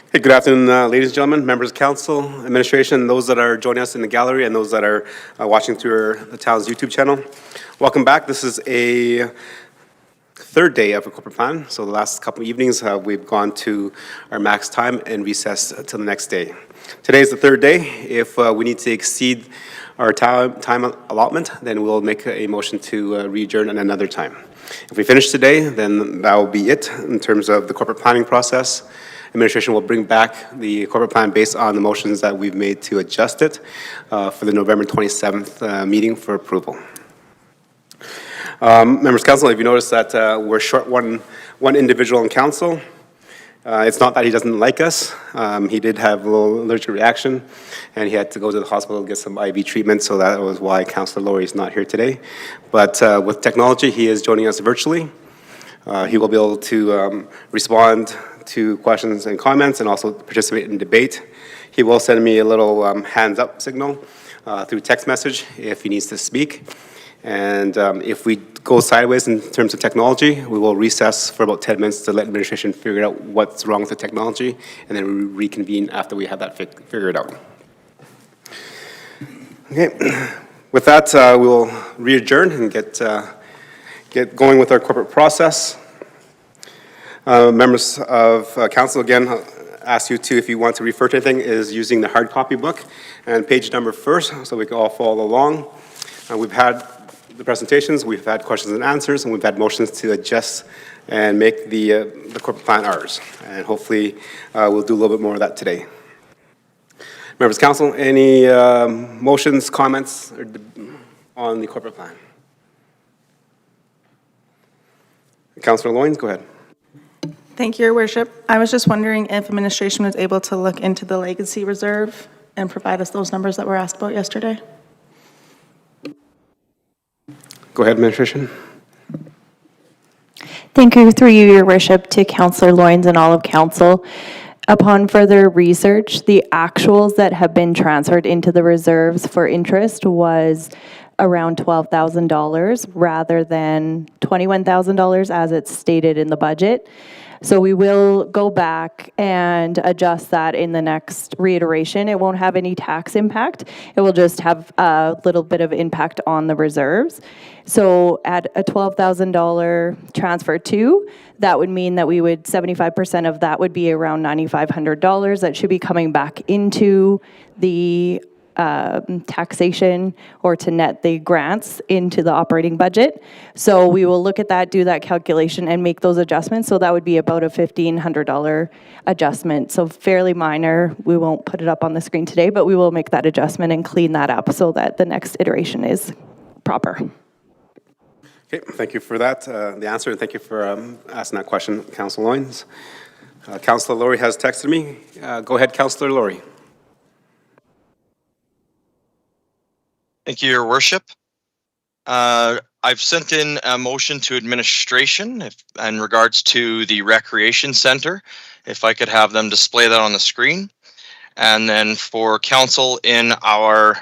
Hey, good afternoon, ladies and gentlemen, members of council, administration, those that are joining us in the gallery, and those that are watching through the town's YouTube channel. Welcome back. This is a third day of a corporate plan. So the last couple of evenings, we've gone to our max time and recess till the next day. Today is the third day. If we need to exceed our time allotment, then we'll make a motion to re-adjourn at another time. If we finish today, then that will be it in terms of the corporate planning process. Administration will bring back the corporate plan based on the motions that we've made to adjust it for the November 27th meeting for approval. Members of council, if you notice that we're short one individual in council, it's not that he doesn't like us. He did have a little allergic reaction, and he had to go to the hospital to get some IV treatment, so that was why Councillor Lori is not here today. But with technology, he is joining us virtually. He will be able to respond to questions and comments and also participate in debate. He will send me a little hands up signal through text message if he needs to speak. And if we go sideways in terms of technology, we will recess for about 10 minutes to let administration figure out what's wrong with the technology, and then we reconvene after we have that figured out. Okay, with that, we'll re-adjourn and get going with our corporate process. Members of council, again, ask you to, if you want to refer to anything, is using the hard copy book and page number first, so we can all follow along. We've had the presentations, we've had questions and answers, and we've had motions to adjust and make the corporate plan ours. And hopefully, we'll do a little bit more of that today. Members of council, any motions, comments on the corporate plan? Councillor Loynes, go ahead. Thank you, Your Worship. I was just wondering if administration was able to look into the legacy reserve and provide us those numbers that were asked about yesterday. Go ahead, administration. Thank you, through you, Your Worship, to Councillor Loynes and all of council. Upon further research, the actuals that have been transferred into the reserves for interest was around $12,000 rather than $21,000 as it's stated in the budget. So we will go back and adjust that in the next reiteration. It won't have any tax impact. It will just have a little bit of impact on the reserves. So at a $12,000 transfer to, that would mean that we would, 75% of that would be around $9,500 that should be coming back into the taxation or to net the grants into the operating budget. So we will look at that, do that calculation and make those adjustments. So that would be about a $1,500 adjustment. So fairly minor. We won't put it up on the screen today, but we will make that adjustment and clean that up so that the next iteration is proper. Okay, thank you for that, the answer, and thank you for asking that question, Councillor Loynes. Councillor Lori has texted me. Go ahead, Councillor Lori. Thank you, Your Worship. I've sent in a motion to administration in regards to the recreation center. If I could have them display that on the screen. And then for council in our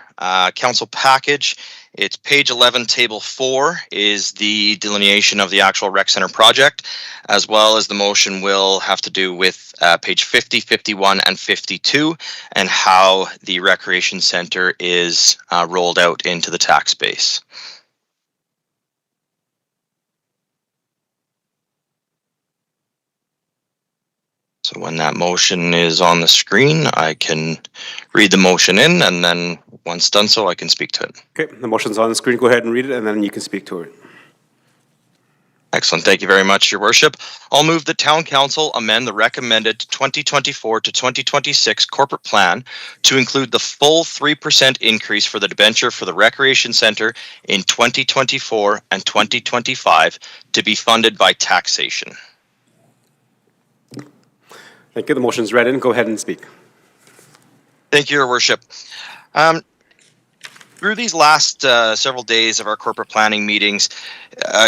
council package, it's page 11, table 4 is the delineation of the actual rec center project, as well as the motion will have to do with page 50, 51, and 52, and how the recreation center is rolled out into the tax base. So when that motion is on the screen, I can read the motion in, and then once done so, I can speak to it. Okay, the motion's on the screen. Go ahead and read it, and then you can speak to it. Excellent. Thank you very much, Your Worship. I'll move the Town Council amend the recommended 2024 to 2026 corporate plan to include the full 3% increase for the debenture for the Recreation Centre in 2024 and 2025 to be funded by taxation. Thank you. The motion's read in. Go ahead and speak. Thank you, Your Worship. Through these last several days of our corporate planning meetings,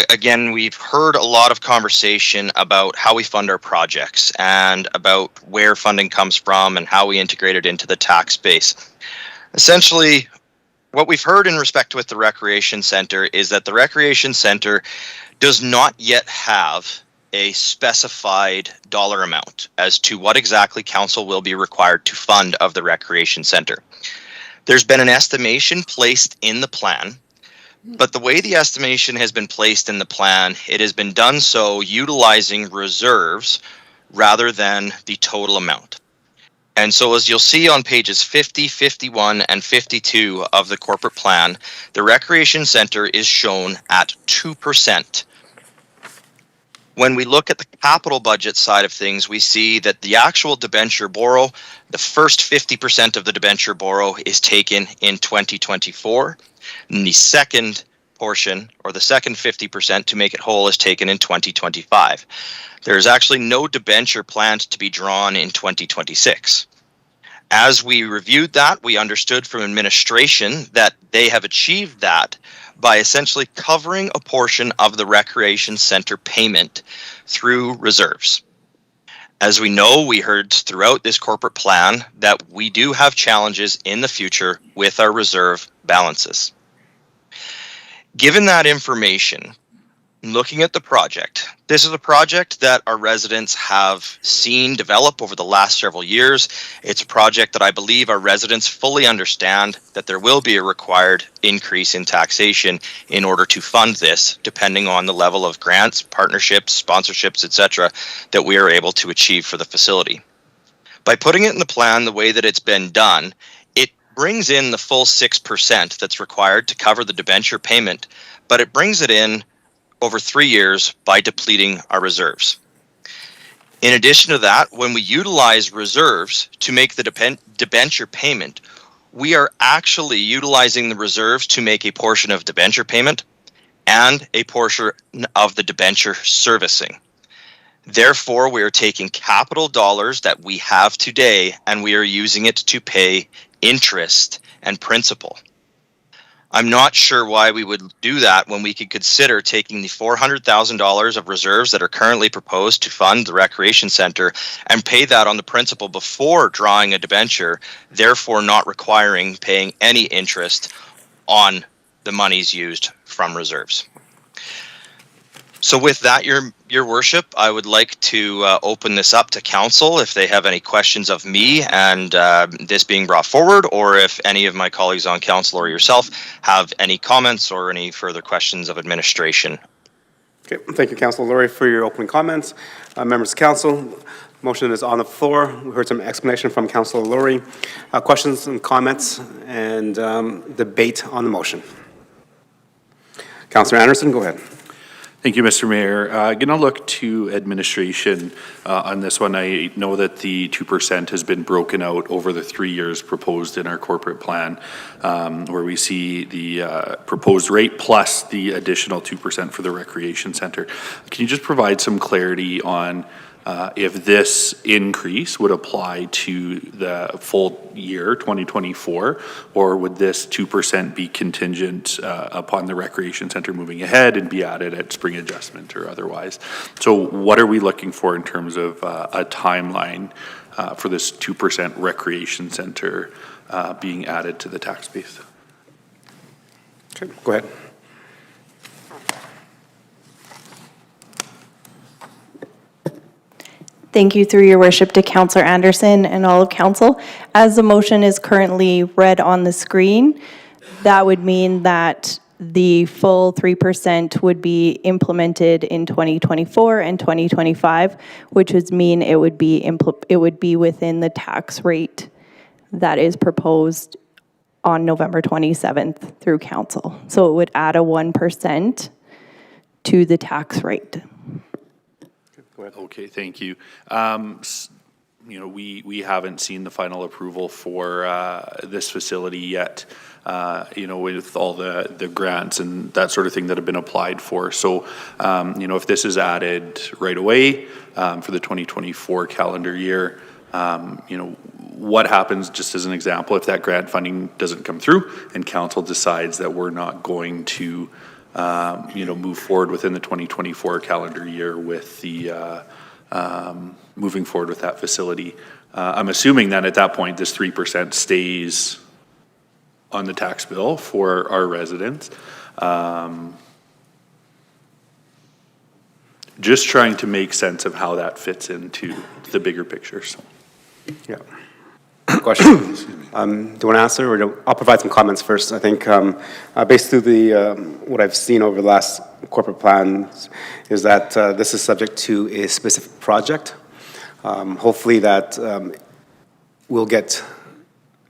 again, we've heard a lot of conversation about how we fund our projects and about where funding comes from and how we integrate it into the tax base. Essentially, what we've heard in respect with the Recreation Centre is that the Recreation Centre does not yet have a specified dollar amount as to what exactly council will be required to fund of the recreation center. There's been an estimation placed in the plan, but the way the estimation has been placed in the plan, it has been done so utilizing reserves rather than the total amount. And so as you'll see on pages 50, 51, and 52 of the corporate plan, the recreation center is shown at 2%. When we look at the capital budget side of things, we see that the actual debenture borrow, the first 50% of the debenture borrow is taken in 2024, and the second portion, or the second 50% to make it whole, is taken in 2025. There is actually no debenture planned to be drawn in 2026. As we reviewed that, we understood from administration that they have achieved that by essentially covering a portion of the recreation center payment through reserves. As we know, we heard throughout this corporate plan that we do have challenges in the future with our reserve balances. Given that information, looking at the project, this is a project that our residents have seen develop over the last several years. It's a project that I believe our residents fully understand that there will be a required increase in taxation in order to fund this, depending on the level of grants, partnerships, sponsorships, etc., that we are able to achieve for the facility. By putting it in the plan the way that it's been done, it brings in the full 6% that's required to cover the debenture payment, but it brings it in over 3 years by depleting our reserves. In addition to that, when we utilize reserves to make the debenture payment, we are actually utilizing the reserves to make a portion of debenture payment and a portion of the debenture servicing. Therefore, we are taking capital dollars that we have today and we are using it to pay interest and principal. I'm not sure why we would do that when we could consider taking the $400,000 of reserves that are currently proposed to fund the recreation center and pay that on the principal before drawing a debenture, therefore not requiring paying any interest on the monies used from reserves. So with that, Your Worship, I would like to open this up to council if they have any questions of me and this being brought forward, or if any of my colleagues on council or yourself have any comments or any further questions of administration. Okay, thank you, Councilor Laurie, for your opening comments. Members of council, motion is on the floor. We heard some explanation from Councilor Laurie. Questions and comments and debate on the motion. Councilor Anderson, go ahead. Thank you, Mr. Mayor. Going to look to administration on this one. I know that the 2% has been broken out over the 3 years proposed in our corporate plan, where we see the proposed rate plus the additional 2% for the recreation center. Can you just provide some clarity on if this increase would apply to the full year 2024, or would this 2% be contingent upon the recreation center moving ahead and be added at spring adjustment or otherwise? So what are we looking for in terms of a timeline for this 2% recreation center being added to the tax base? Okay, go ahead. Thank you, through your worship, to Councillor Anderson and all of council. As the motion is currently read on the screen, that would mean that the full 3% would be implemented in 2024 and 2025, which would mean it would be within the tax rate that is proposed on November 27th through council. So it would add a 1% to the tax rate. Okay, thank you. You know, we haven't seen the final approval for this facility yet, you know, with all the grants and that sort of thing that have been applied for. So, you know, if this is added right away for the 2024 calendar year, you know, what happens, just as an example, if that grant funding doesn't come through and council decides that we're not going to you know, move forward within the 2024 calendar year with the moving forward with that facility. I'm assuming that at that point, this 3% stays on the tax bill for our residents. just trying to make sense of how that fits into the bigger picture, so. Yeah. Question? Do you want to answer, or I'll provide some comments first. I think based through the, what I've seen over the last corporate plans is that this is subject to a specific project. Hopefully that we'll get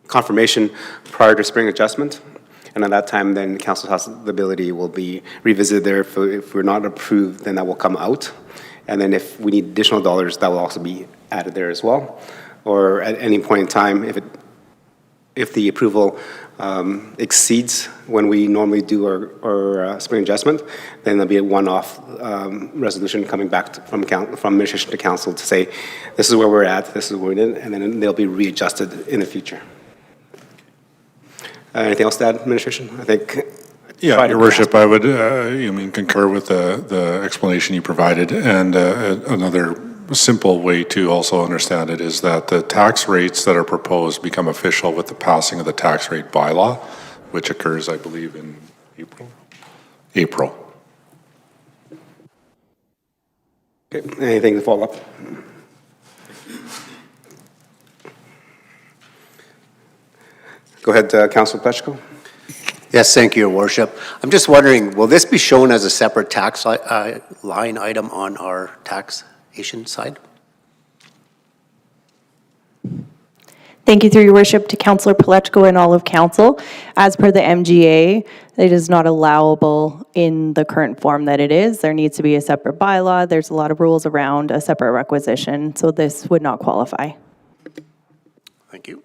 confirmation prior to spring adjustment. And at that time, then council has the ability will be revisited there. If we're not approved, then that will come out. And then if we need additional dollars, that will also be added there as well. Or at any point in time, if the approval exceeds when we normally do our spring adjustment, then there'll be a one-off resolution coming back from administration to council to say, this is where we're at, this is where we're in, and then they'll be readjusted in the future. Anything else to add, administration? I think. Yeah, Your Worship, I would concur with the explanation you provided. And another simple way to also understand it is that the tax rates that are proposed become official with the passing of the tax rate bylaw, which occurs, I believe, in April. Okay, anything to follow up? Go ahead, Councilor Pleshko. Yes, thank you, Your Worship. I'm just wondering, will this be shown as a separate tax line item on our taxation side? Thank you, through your worship, to Councillor Palechko and all of council. As per the MGA, it is not allowable in the current form that it is. There needs to be a separate bylaw. There's a lot of rules around a separate requisition, so this would not qualify. Thank you.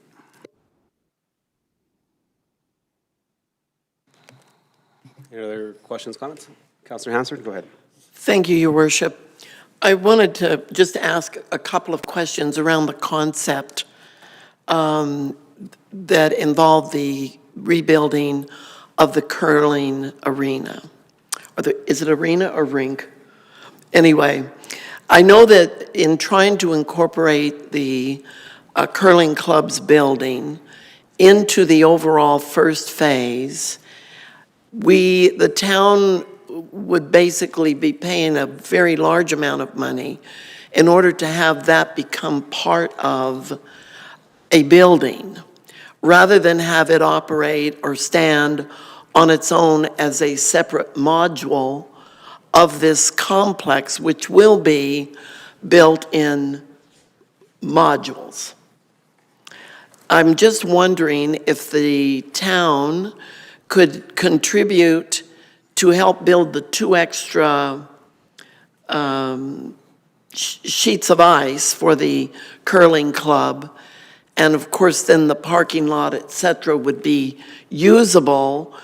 Any other questions, comments? Councilor Hansard, go ahead. Thank you, Your Worship. I wanted to just ask a couple of questions around the concept that involved the rebuilding of the curling arena. Is it arena or rink? Anyway, I know that in trying to incorporate the curling club's building into the overall first phase, the town would basically be paying a very large amount of money in order to have that become part of a building, rather than have it operate or stand on its own as a separate module of this complex, which will be built in modules. I'm just wondering if the town could contribute to help build the 2 extra sheets of ice for the curling club. And of course, then the parking lot, et cetera, would be usable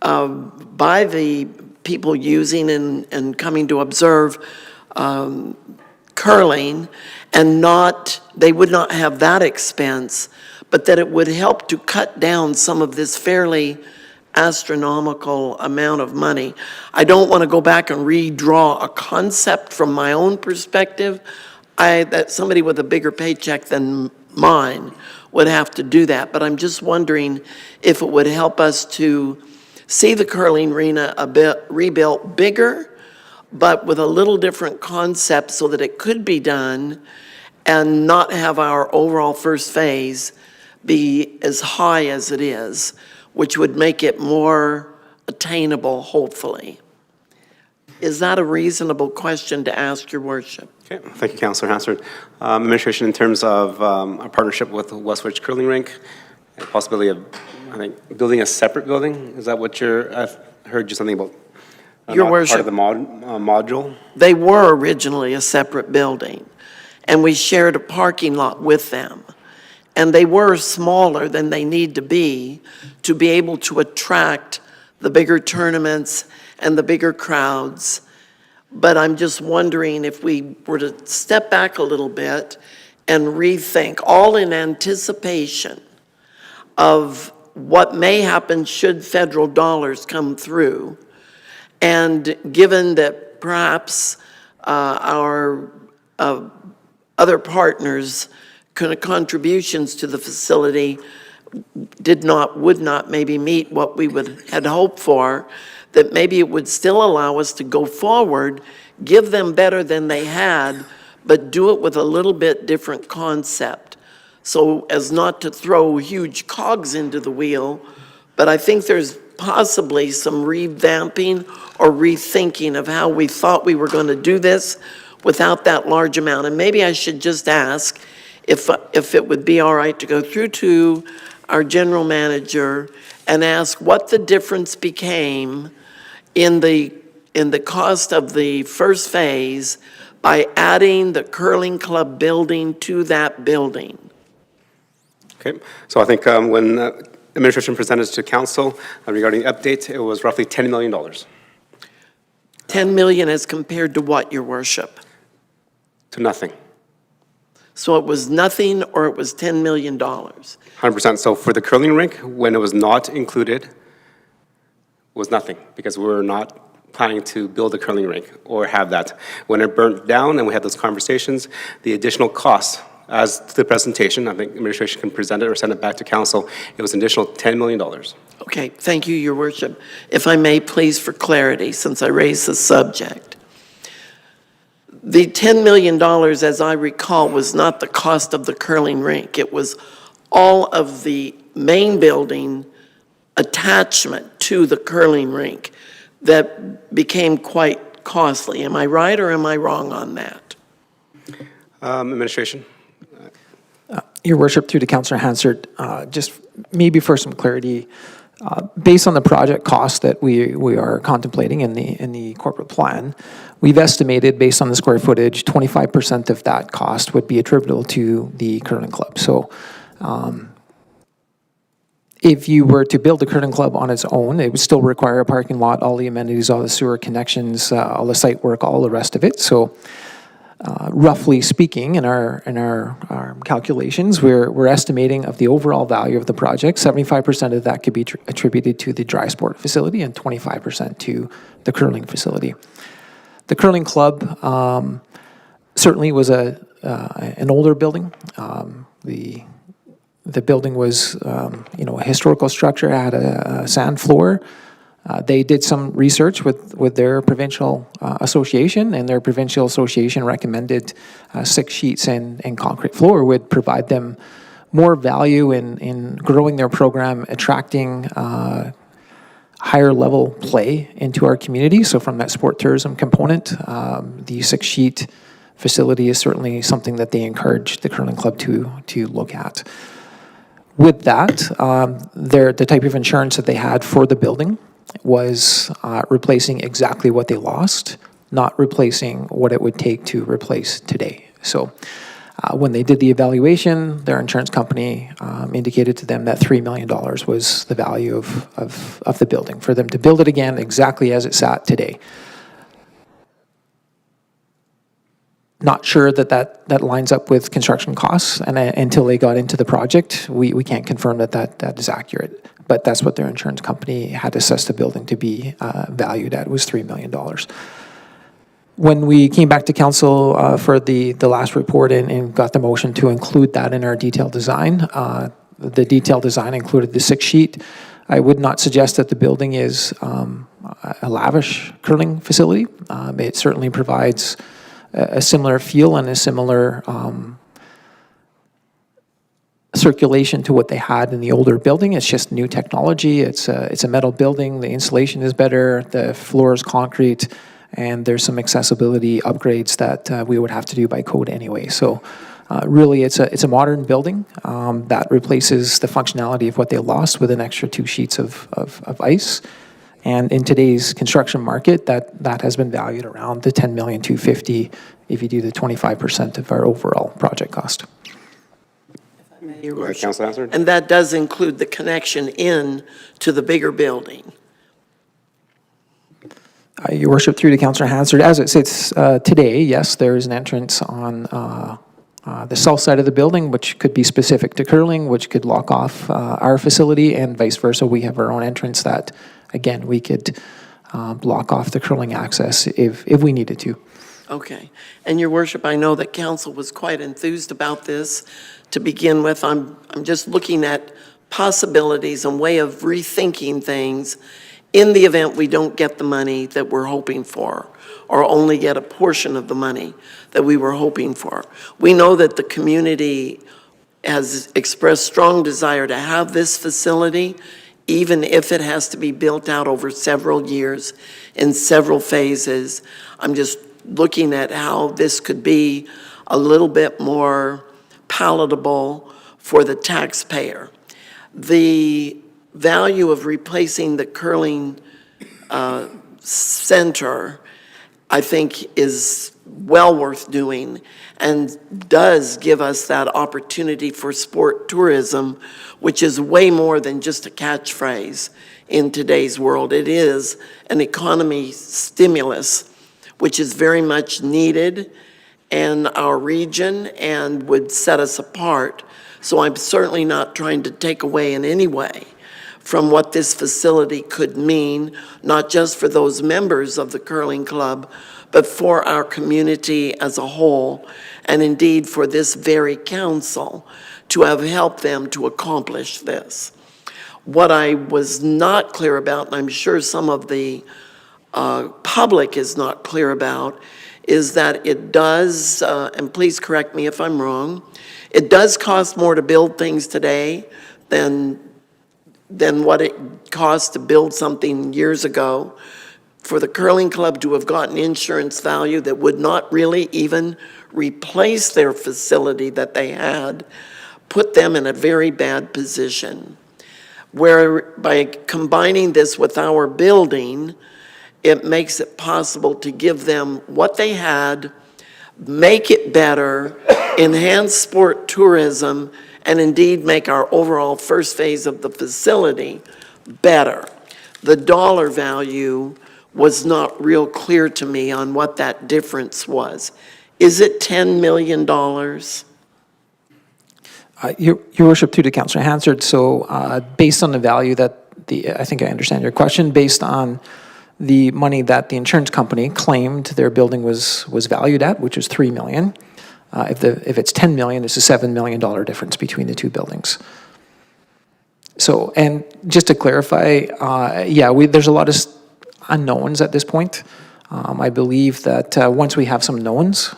by the people using and coming to observe curling, and they would not have that expense, but that it would help to cut down some of this fairly astronomical amount of money. I don't want to go back and redraw a concept from my own perspective. That somebody with a bigger paycheck than mine would have to do that, but I'm just wondering if it would help us to see the curling arena a bit rebuilt bigger, but with a little different concept so that it could be done and not have our overall first phase be as high as it is, which would make it more attainable, hopefully. Is that a reasonable question to ask, Your Worship? Okay, thank you, Councilor Hansard. Administration, in terms of our partnership with Westwich Curling Rink, and the possibility of, I think, building a separate building, is that what I've heard you something about? Your not Worship. Part of the module? They were originally a separate building, and we shared a parking lot with them. And they were smaller than they need to be able to attract the bigger tournaments and the bigger crowds. But I'm just wondering if we were to step back a little bit and rethink, all in anticipation of what may happen should federal dollars come through. And given that perhaps our other partners' contributions to the facility would not maybe meet what we had hoped for, that maybe it would still allow us to go forward, give them better than they had, but do it with a little bit different concept, so as not to throw huge cogs into the wheel. But I think there's possibly some revamping or rethinking of how we thought we were going to do this without that large amount. And maybe I should just ask if it would be all right to go through to our general manager and ask what the difference became in the cost of the first phase by adding the curling club building to that building. Okay, so I think when administration presented to council regarding the update, it was roughly $10 million. 10 million as compared to what, Your Worship? To nothing. So it was nothing or it was $10 million? 100%. So for the curling rink, when it was not included, was nothing, because we were not planning to build a curling rink or have that. When it burnt down and we had those conversations, the additional costs, as to the presentation, I think administration can present it or send it back to council, it was an additional $10 million. Okay, thank you, Your Worship. If I may, please, for clarity, since I raised the subject. The $10 million, as I recall, was not the cost of the curling rink. It was all of the main building attachment to the curling rink that became quite costly. Am I right or am I wrong on that? Administration? Your Worship, through to Councillor Hansard, just maybe for some clarity, based on the project cost that we are contemplating in the corporate plan, we've estimated, based on the square footage, 25% of that cost would be attributable to the curling club. So if you were to build the curling club on its own, it would still require a parking lot, all the amenities, all the sewer connections, all the site work, all the rest of it. So roughly speaking, in our calculations, we're estimating of the overall value of the project, 75% of that could be attributed to the dry sport facility and 25% to the curling facility. The curling club certainly was an older building. The building was, a historical structure, had a sand floor. They did some research with their provincial association, and their provincial association recommended 6 sheets and concrete floor would provide them more value in growing their program, attracting higher level play into our community. So from that sport tourism component, the 6-sheet facility is certainly something that they encourage the curling club to look at. With that, the type of insurance that they had for the building was replacing exactly what they lost, not replacing what it would take to replace today. So when they did the evaluation, their insurance company indicated to them that $3 million was the value of the building, for them to build it again exactly as it sat today. Not sure that lines up with construction costs, and until they got into the project, we can't confirm that is accurate. But that's what their insurance company had assessed the building to be valued at, was $3 million. When we came back to council for the last report and got the motion to include that in our detailed design, the detailed design included the 6-sheet. I would not suggest that the building is a lavish curling facility. It certainly provides a similar feel and a similar circulation to what they had in the older building. It's just new technology. It's a metal building. The insulation is better. The floor is concrete, and there's some accessibility upgrades that we would have to do by code anyway. So really, it's a modern building that replaces the functionality of what they lost with an extra 2 sheets of ice. And in today's construction market, that has been valued around the $10,250,000 if you do the 25% of our overall project cost. Your Go ahead, Worship. Councilor Hansard. And that does include the connection in to the bigger building. Your Worship, through to Councillor Hansard, as it sits today, yes, there is an entrance on the south side of the building, which could be specific to curling, which could lock off our facility, and vice versa. We have our own entrance that, again, we could block off the curling access if we needed to. Okay. And Your Worship, I know that council was quite enthused about this to begin with. I'm just looking at possibilities and way of rethinking things in the event we don't get the money that we're hoping for, or only get a portion of the money that we were hoping for. We know that the community has expressed strong desire to have this facility, even if it has to be built out over several years in several phases. I'm just looking at how this could be a little bit more palatable for the taxpayer. The value of replacing the curling center, I think, is well worth doing and does give us that opportunity for sport tourism, which is way more than just a catchphrase in today's world. It is an economy stimulus, which is very much needed in our region and would set us apart. So I'm certainly not trying to take away in any way from what this facility could mean, not just for those members of the curling club, but for our community as a whole, and indeed for this very council to have helped them to accomplish this. What I was not clear about, and I'm sure some of the public is not clear about, is that it does, and please correct me if I'm wrong, it does cost more to build things today than what it cost to build something years ago. For the curling club to have gotten insurance value that would not really even replace their facility that they had, put them in a very bad position. Where by combining this with our building, it makes it possible to give them what they had, make it better, enhance sport tourism, and indeed make our overall first phase of the facility better. The dollar value was not real clear to me on what that difference was. Is it $10 million? Your Worship, through to Councillor Hansard, so based on the value that I think I understand your question, based on the money that the insurance company claimed their building was valued at, which was $3 million. If it's $10 million, it's a $7 million difference between the two buildings. So, and just to clarify, there's a lot of unknowns at this point. I believe that once we have some knowns,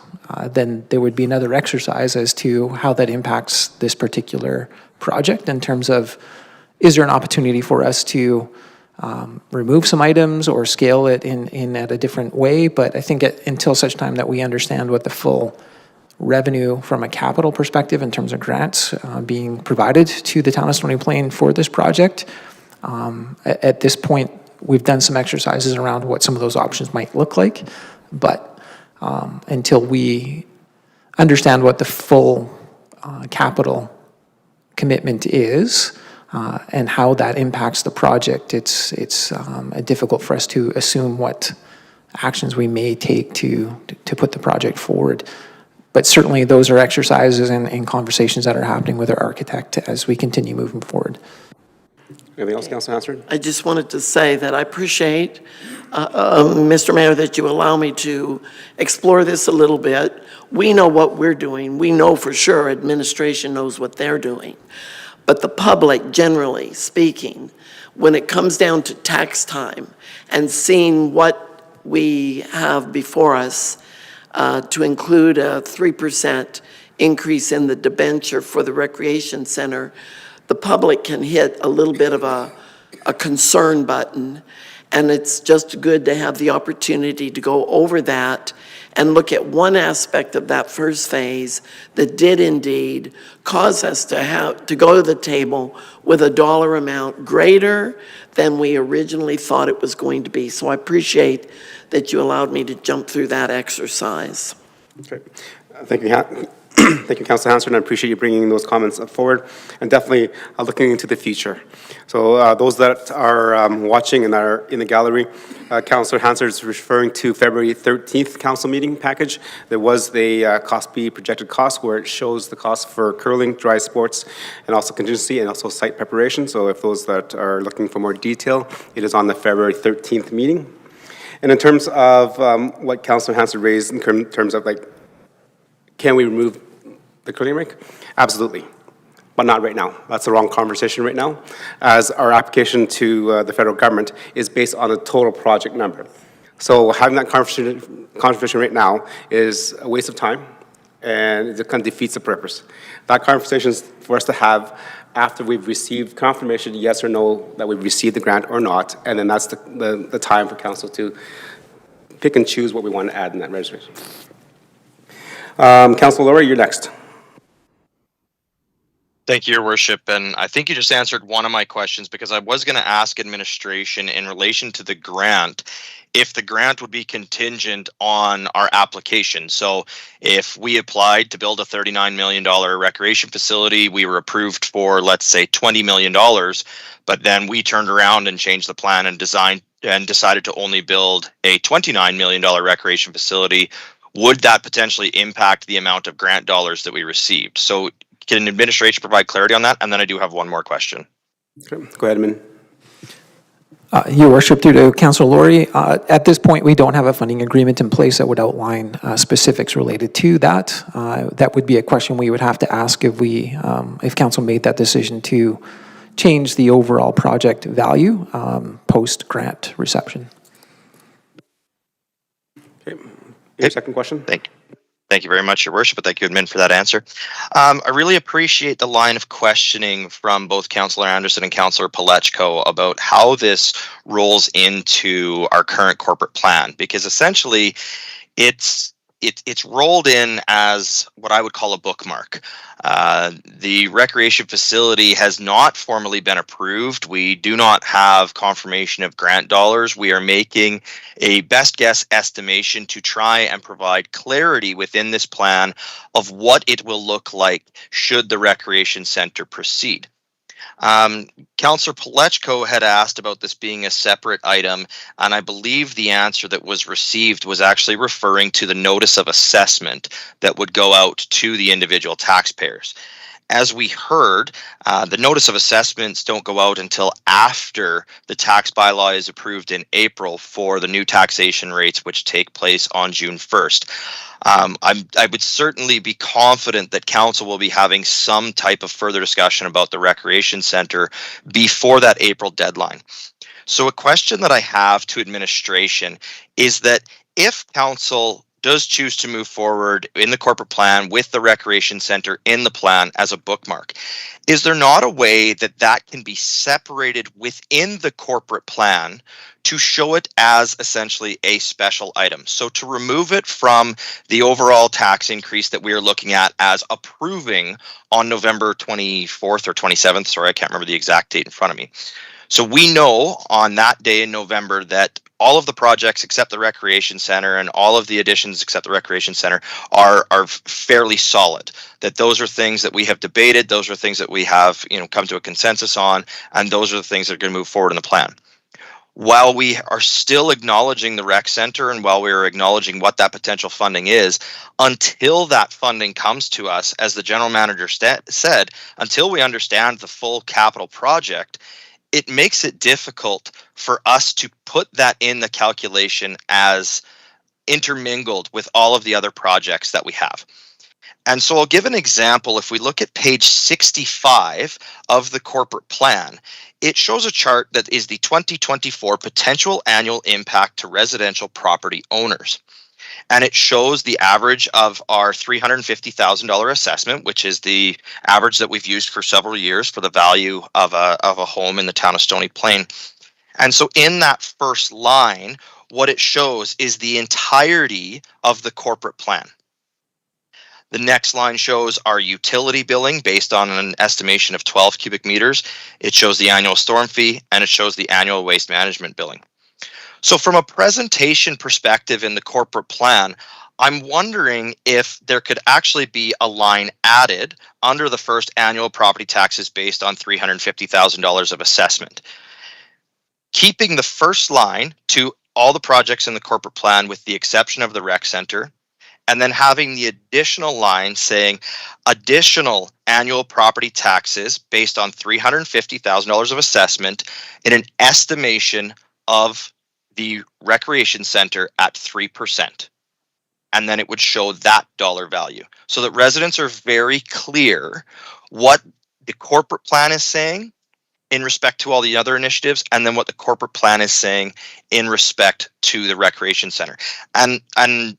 then there would be another exercise as to how that impacts this particular project in terms of, is there an opportunity for us to remove some items or scale it in at a different way? But I think until such time that we understand what the full revenue from a capital perspective in terms of grants being provided to the town of Stony Plain for this project, at this point, we've done some exercises around what some of those options might look like, but until we understand what the full capital commitment is and how that impacts the project, it's difficult for us to assume what actions we may take to put the project forward. But certainly those are exercises and conversations that are happening with our architect as we continue moving forward. Anything else, Councilor Hansard? I just wanted to say that I appreciate, Mr. Mayor, that you allow me to explore this a little bit. We know what we're doing. We know for sure administration knows what they're doing. But the public, generally speaking, when it comes down to tax time and seeing what we have before us, to include a 3% increase in the debenture for the recreation center, the public can hit a little bit of a concern button. And it's just good to have the opportunity to go over that and look at one aspect of that first phase that did indeed cause us to go to the table with a dollar amount greater than we originally thought it was going to be. So I appreciate that you allowed me to jump through that exercise. Okay. Thank you. Thank you, Councilor Hansard, and I appreciate you bringing those comments forward and definitely looking into the future. So those that are watching and that are in the gallery, Councilor Hansard is referring to February 13th council meeting package. There was the projected cost where it shows the cost for curling, dry sports, and also contingency and also site preparation. So if those that are looking for more detail, it is on the February 13th meeting. And in terms of what Councilor Hansard raised in terms of can we remove the curling rink? Absolutely, but not right now. That's the wrong conversation right now, as our application to the federal government is based on a total project number. So having that conversation right now is a waste of time, and it kind of defeats the purpose. That conversation is for us to have after we've received confirmation, yes or no, that we've received the grant or not, and then that's the time for council to pick and choose what we want to add in that registration. Councilor Laurie, you're next. Thank you, Your Worship. And I think you just answered one of my questions, because I was going to ask administration in relation to the grant, if the grant would be contingent on our application. So if we applied to build a $39 million recreation facility, we were approved for, let's say, $20 million, but then we turned around and changed the plan and decided to only build a $29 million recreation facility, would that potentially impact the amount of grant dollars that we received? So can administration provide clarity on that? And then I do have one more question. Okay. Go ahead, Min. Your Worship, through to Councilor Laurie, at this point, we don't have a funding agreement in place that would outline specifics related to that. That would be a question we would have to ask if council made that decision to change the overall project value post-grant reception. Okay. Your second question? Thank you very much, Your Worship, but thank you, admin, for that answer. I really appreciate the line of questioning from both Councillor Anderson and Councillor Palechko about how this rolls into our current corporate plan, because essentially it's rolled in as what I would call a bookmark. The recreation facility has not formally been approved. We do not have confirmation of grant dollars. We are making a best guess estimation to try and provide clarity within this plan of what it will look like should the recreation center proceed. Councillor Palechko had asked about this being a separate item, and I believe the answer that was received was actually referring to the notice of assessment that would go out to the individual taxpayers. As we heard, the notice of assessments don't go out until after the tax bylaw is approved in April for the new taxation rates, which take place on June 1st. I would certainly be confident that council will be having some type of further discussion about the recreation center before that April deadline. So a question that I have to administration is that if council does choose to move forward in the corporate plan with the recreation center in the plan as a bookmark, is there not a way that that can be separated within the corporate plan to show it as essentially a special item? So to remove it from the overall tax increase that we are looking at as approving on November 24th or 27th, sorry, I can't remember the exact date in front of me. So we know on that day in November that all of the projects except the recreation center and all of the additions except the recreation center are fairly solid. That those are things that we have debated, those are things that we have come to a consensus on, and those are the things that are going to move forward in the plan. While we are still acknowledging the rec center and while we are acknowledging what that potential funding is, until that funding comes to us, as the general manager said, until we understand the full capital project, it makes it difficult for us to put that in the calculation as intermingled with all of the other projects that we have. And so I'll give an example. If we look at page 65 of the corporate plan, it shows a chart that is the 2024 potential annual impact to residential property owners. And it shows the average of our $350,000 assessment, which is the average that we've used for several years for the value of a home in the town of Stony Plain. And so in that first line, what it shows is the entirety of the corporate plan. The next line shows our utility billing based on an estimation of 12 cubic meters. It shows the annual storm fee, and it shows the annual waste management billing. So from a presentation perspective in the corporate plan, I'm wondering if there could actually be a line added under the first annual property taxes based on $350,000 of assessment. Keeping the first line to all the projects in the corporate plan with the exception of the rec center, and then having the additional line saying additional annual property taxes based on $350,000 of assessment in an estimation of the recreation center at 3%. And then it would show that dollar value so that residents are very clear what the corporate plan is saying in respect to all the other initiatives, and then what the corporate plan is saying in respect to the recreation center. And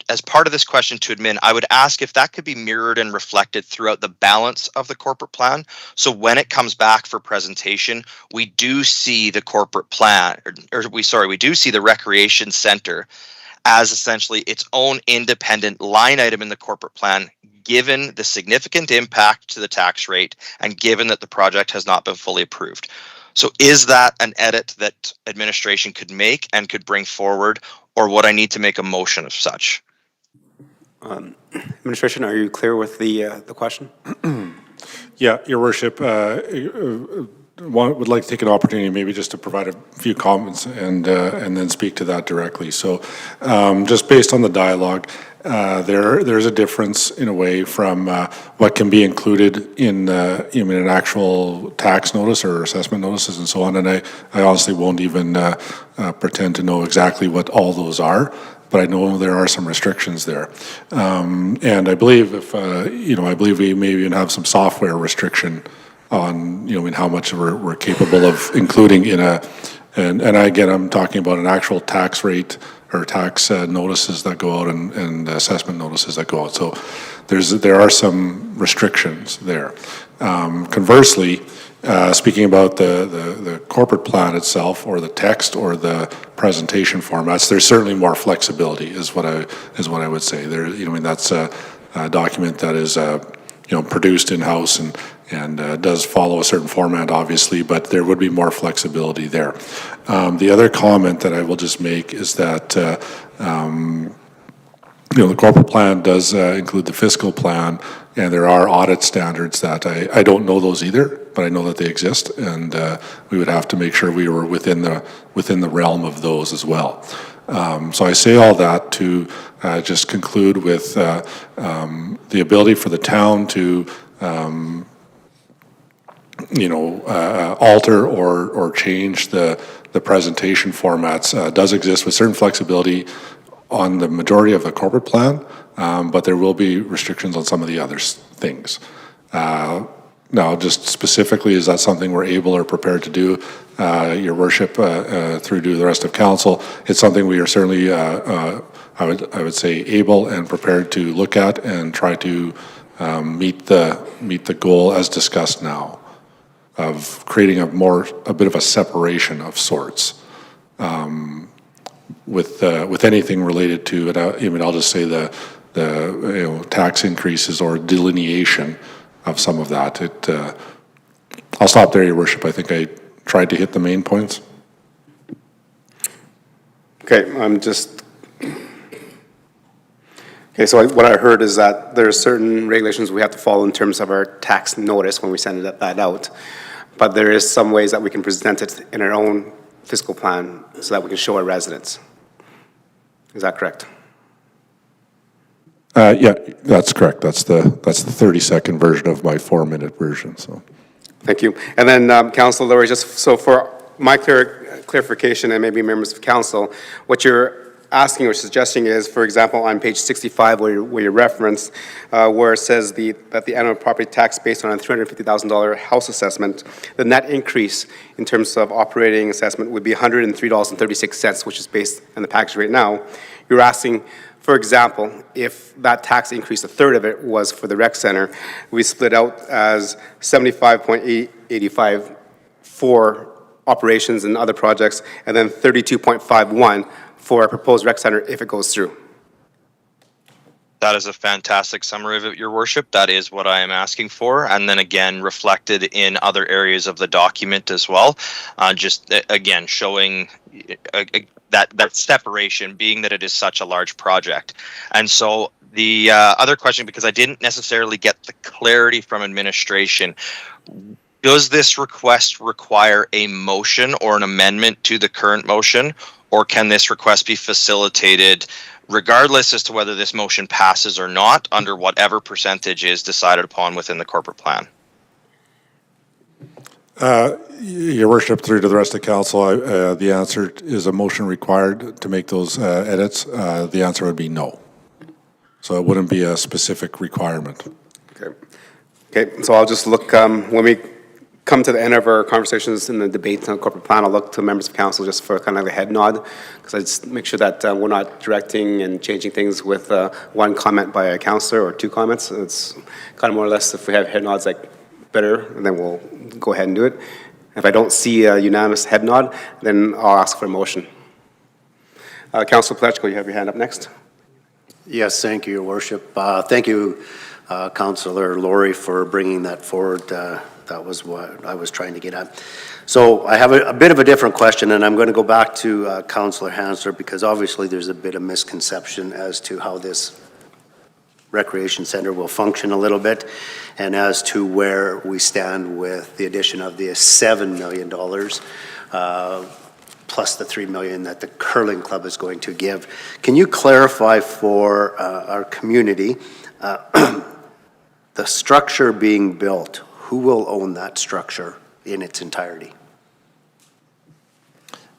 as part of this question to admin, I would ask if that could be mirrored and reflected throughout the balance of the corporate plan. So when it comes back for presentation, we do see the corporate plan, we do see the recreation center as essentially its own independent line item in the corporate plan, given the significant impact to the tax rate and given that the project has not been fully approved. So is that an edit that administration could make and could bring forward, or would I need to make a motion of such? Administration, are you clear with the question? Yeah, Your Worship, would like to take an opportunity maybe just to provide a few comments and then speak to that directly. So just based on the dialogue, there's a difference in a way from what can be included in an actual tax notice or assessment notices and so on. And I honestly won't even pretend to know exactly what all those are, but I know there are some restrictions there. And I believe I believe we may even have some software restriction on, in how much we're capable of including in and again, I'm talking about an actual tax rate or tax notices that go out and assessment notices that go out. So there are some restrictions there. Conversely, speaking about the corporate plan itself, or the text, or the presentation formats, there's certainly more flexibility, is what I would say. That's a document that is produced in-house and does follow a certain format, obviously, but there would be more flexibility there. The other comment that I will just make is that the corporate plan does include the fiscal plan, and there are audit standards that I don't know those either, but I know that they exist, and we would have to make sure we were within the realm of those as well. So I say all that to just conclude with the ability for the town to alter or change the presentation formats does exist with certain flexibility on the majority of the corporate plan, but there will be restrictions on some of the other things. Now, just specifically, is that something we're able or prepared to do, Your Worship, through to the rest of council? It's something we are certainly, I would say, able and prepared to look at and try to meet the goal as discussed now, of creating a bit of a separation of sorts with anything related to it. I'll just say the tax increases or delineation of some of that. I'll stop there, Your Worship. I think I tried to hit the main points. Okay, so what I heard is that there are certain regulations we have to follow in terms of our tax notice when we send that out. But there is some ways that we can present it in our own fiscal plan so that we can show our residents. Is that correct? Yeah, that's correct. That's the 30-second version of my 4-minute version. So, thank you. And then, Councilor Laurie, just so for my clarification and maybe members of council, what you're asking or suggesting is, for example, on page 65 where you referenced, where it says that the annual property tax based on a $350,000 house assessment, the net increase in terms of operating assessment would be $103.36, which is based on the package right now. You're asking, for example, if that tax increase, a third of it was for the rec center, we split out as 75.85 for operations and other projects, and then 32.51 for a proposed rec center if it goes through. That is a fantastic summary of it, Your Worship. That is what I am asking for. And then again, reflected in other areas of the document as well. Just again, showing that separation, being that it is such a large project. And so the other question, because I didn't necessarily get the clarity from administration, does this request require a motion or an amendment to the current motion? Or can this request be facilitated regardless as to whether this motion passes or not, under whatever percentage is decided upon within the corporate plan? Your Worship, through to the rest of council, the answer is a motion required to make those edits. The answer would be no. So it wouldn't be a specific requirement. Okay, so I'll just look, when we come to the end of our conversations in the debate on corporate plan, I'll look to members of council just for kind of a head nod, because I just make sure that we're not directing and changing things with one comment by a councillor or two comments. It's kind of more or less, if we have head nods, like better, and then we'll go ahead and do it. If I don't see a unanimous head nod, then I'll ask for a motion. Councillor Pletchko, you have your hand up next. Yes, thank you, Your Worship. Thank you, Councillor Laurie, for bringing that forward. That was what I was trying to get at. So I have a bit of a different question, and I'm going to go back to Councillor Hansler, because obviously there's a bit of misconception as to how this recreation center will function a little bit, and as to where we stand with the addition of the $7 million plus the $3 million that the curling club is going to give. Can you clarify for our community the structure being built? Who will own that structure in its entirety?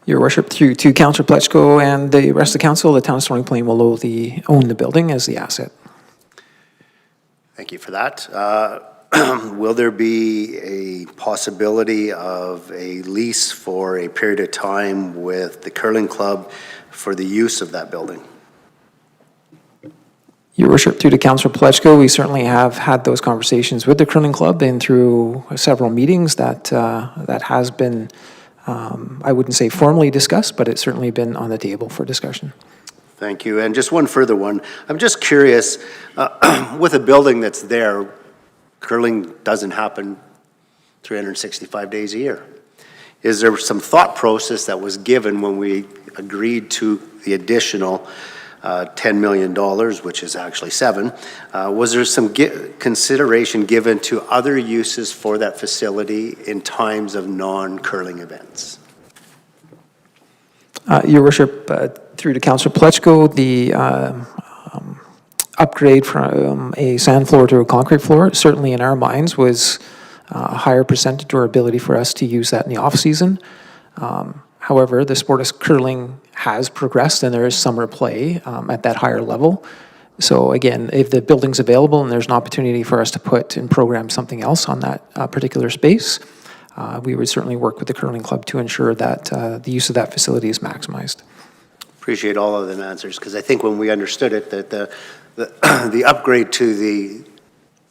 Your Worship, through to Councillor Pletchko and the rest of the council, the town of Stony Plain will own the building as the asset. Thank you for that. Will there be a possibility of a lease for a period of time with the curling club for the use of that building? Your Worship, through to Councillor Pletchko, we certainly have had those conversations with the curling club, and through several meetings that has been, I wouldn't say formally discussed, but it's certainly been on the table for discussion. Thank you. And just one further one. I'm just curious, with a building that's there, curling doesn't happen 365 days a year. Is there some thought process that was given when we agreed to the additional $10 million, which is actually 7, was there some consideration given to other uses for that facility in times of non-curling events? Your Worship, through to Councillor Pletchko, the upgrade from a sand floor to a concrete floor, certainly in our minds, was a higher percentage or ability for us to use that in the off-season. However, the sport of curling has progressed, and there is summer play at that higher level. So again, if the building's available and there's an opportunity for us to put and program something else on that particular space, we would certainly work with the curling club to ensure that the use of that facility is maximized. Appreciate all of them answers, because I think when we understood it, that the upgrade to the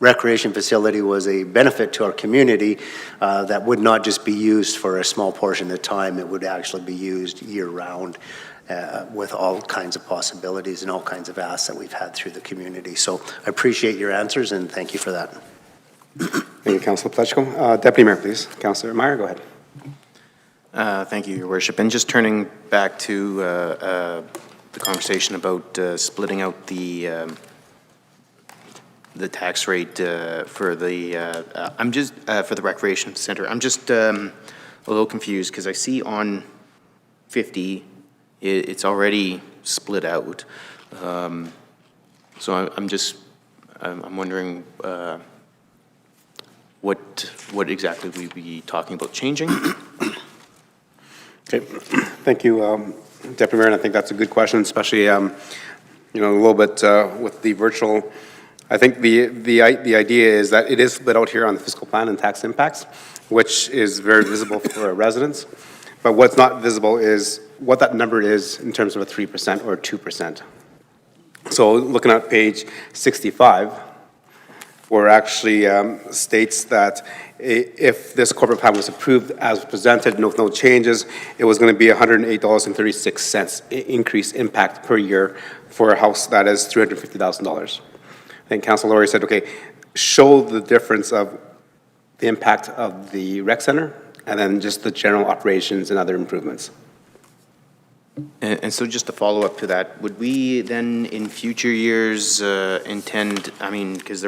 recreation facility was a benefit to our community that would not just be used for a small portion of time. It would actually be used year-round with all kinds of possibilities and all kinds of asks that we've had through the community. So I appreciate your answers, and thank you for that. Thank you, Councillor Pletchko. Deputy Mayor, please. Councillor Meyer, go ahead. Thank you, Your Worship. And just turning back to the conversation about splitting out the tax rate for the for the recreation center. I'm just a little confused, because I see on 50 it's already split out. So I'm wondering what exactly we'd be talking about changing. Okay, thank you, Deputy Mayor, and I think that's a good question, especially, a little bit with the virtual. I think the idea is that it is split out here on the fiscal plan and tax impacts, which is very visible for our residents. But what's not visible is what that number is in terms of a 3% or 2%. So looking at page 65, where it actually states that if this corporate plan was approved as presented with no changes, it was going to be $108.36 increase impact per year for a house that is $350,000. I think Councilor Laurie said, okay, show the difference of the impact of the rec center and then just the general operations and other improvements. And so just to follow up to that, would we then in future years intend, because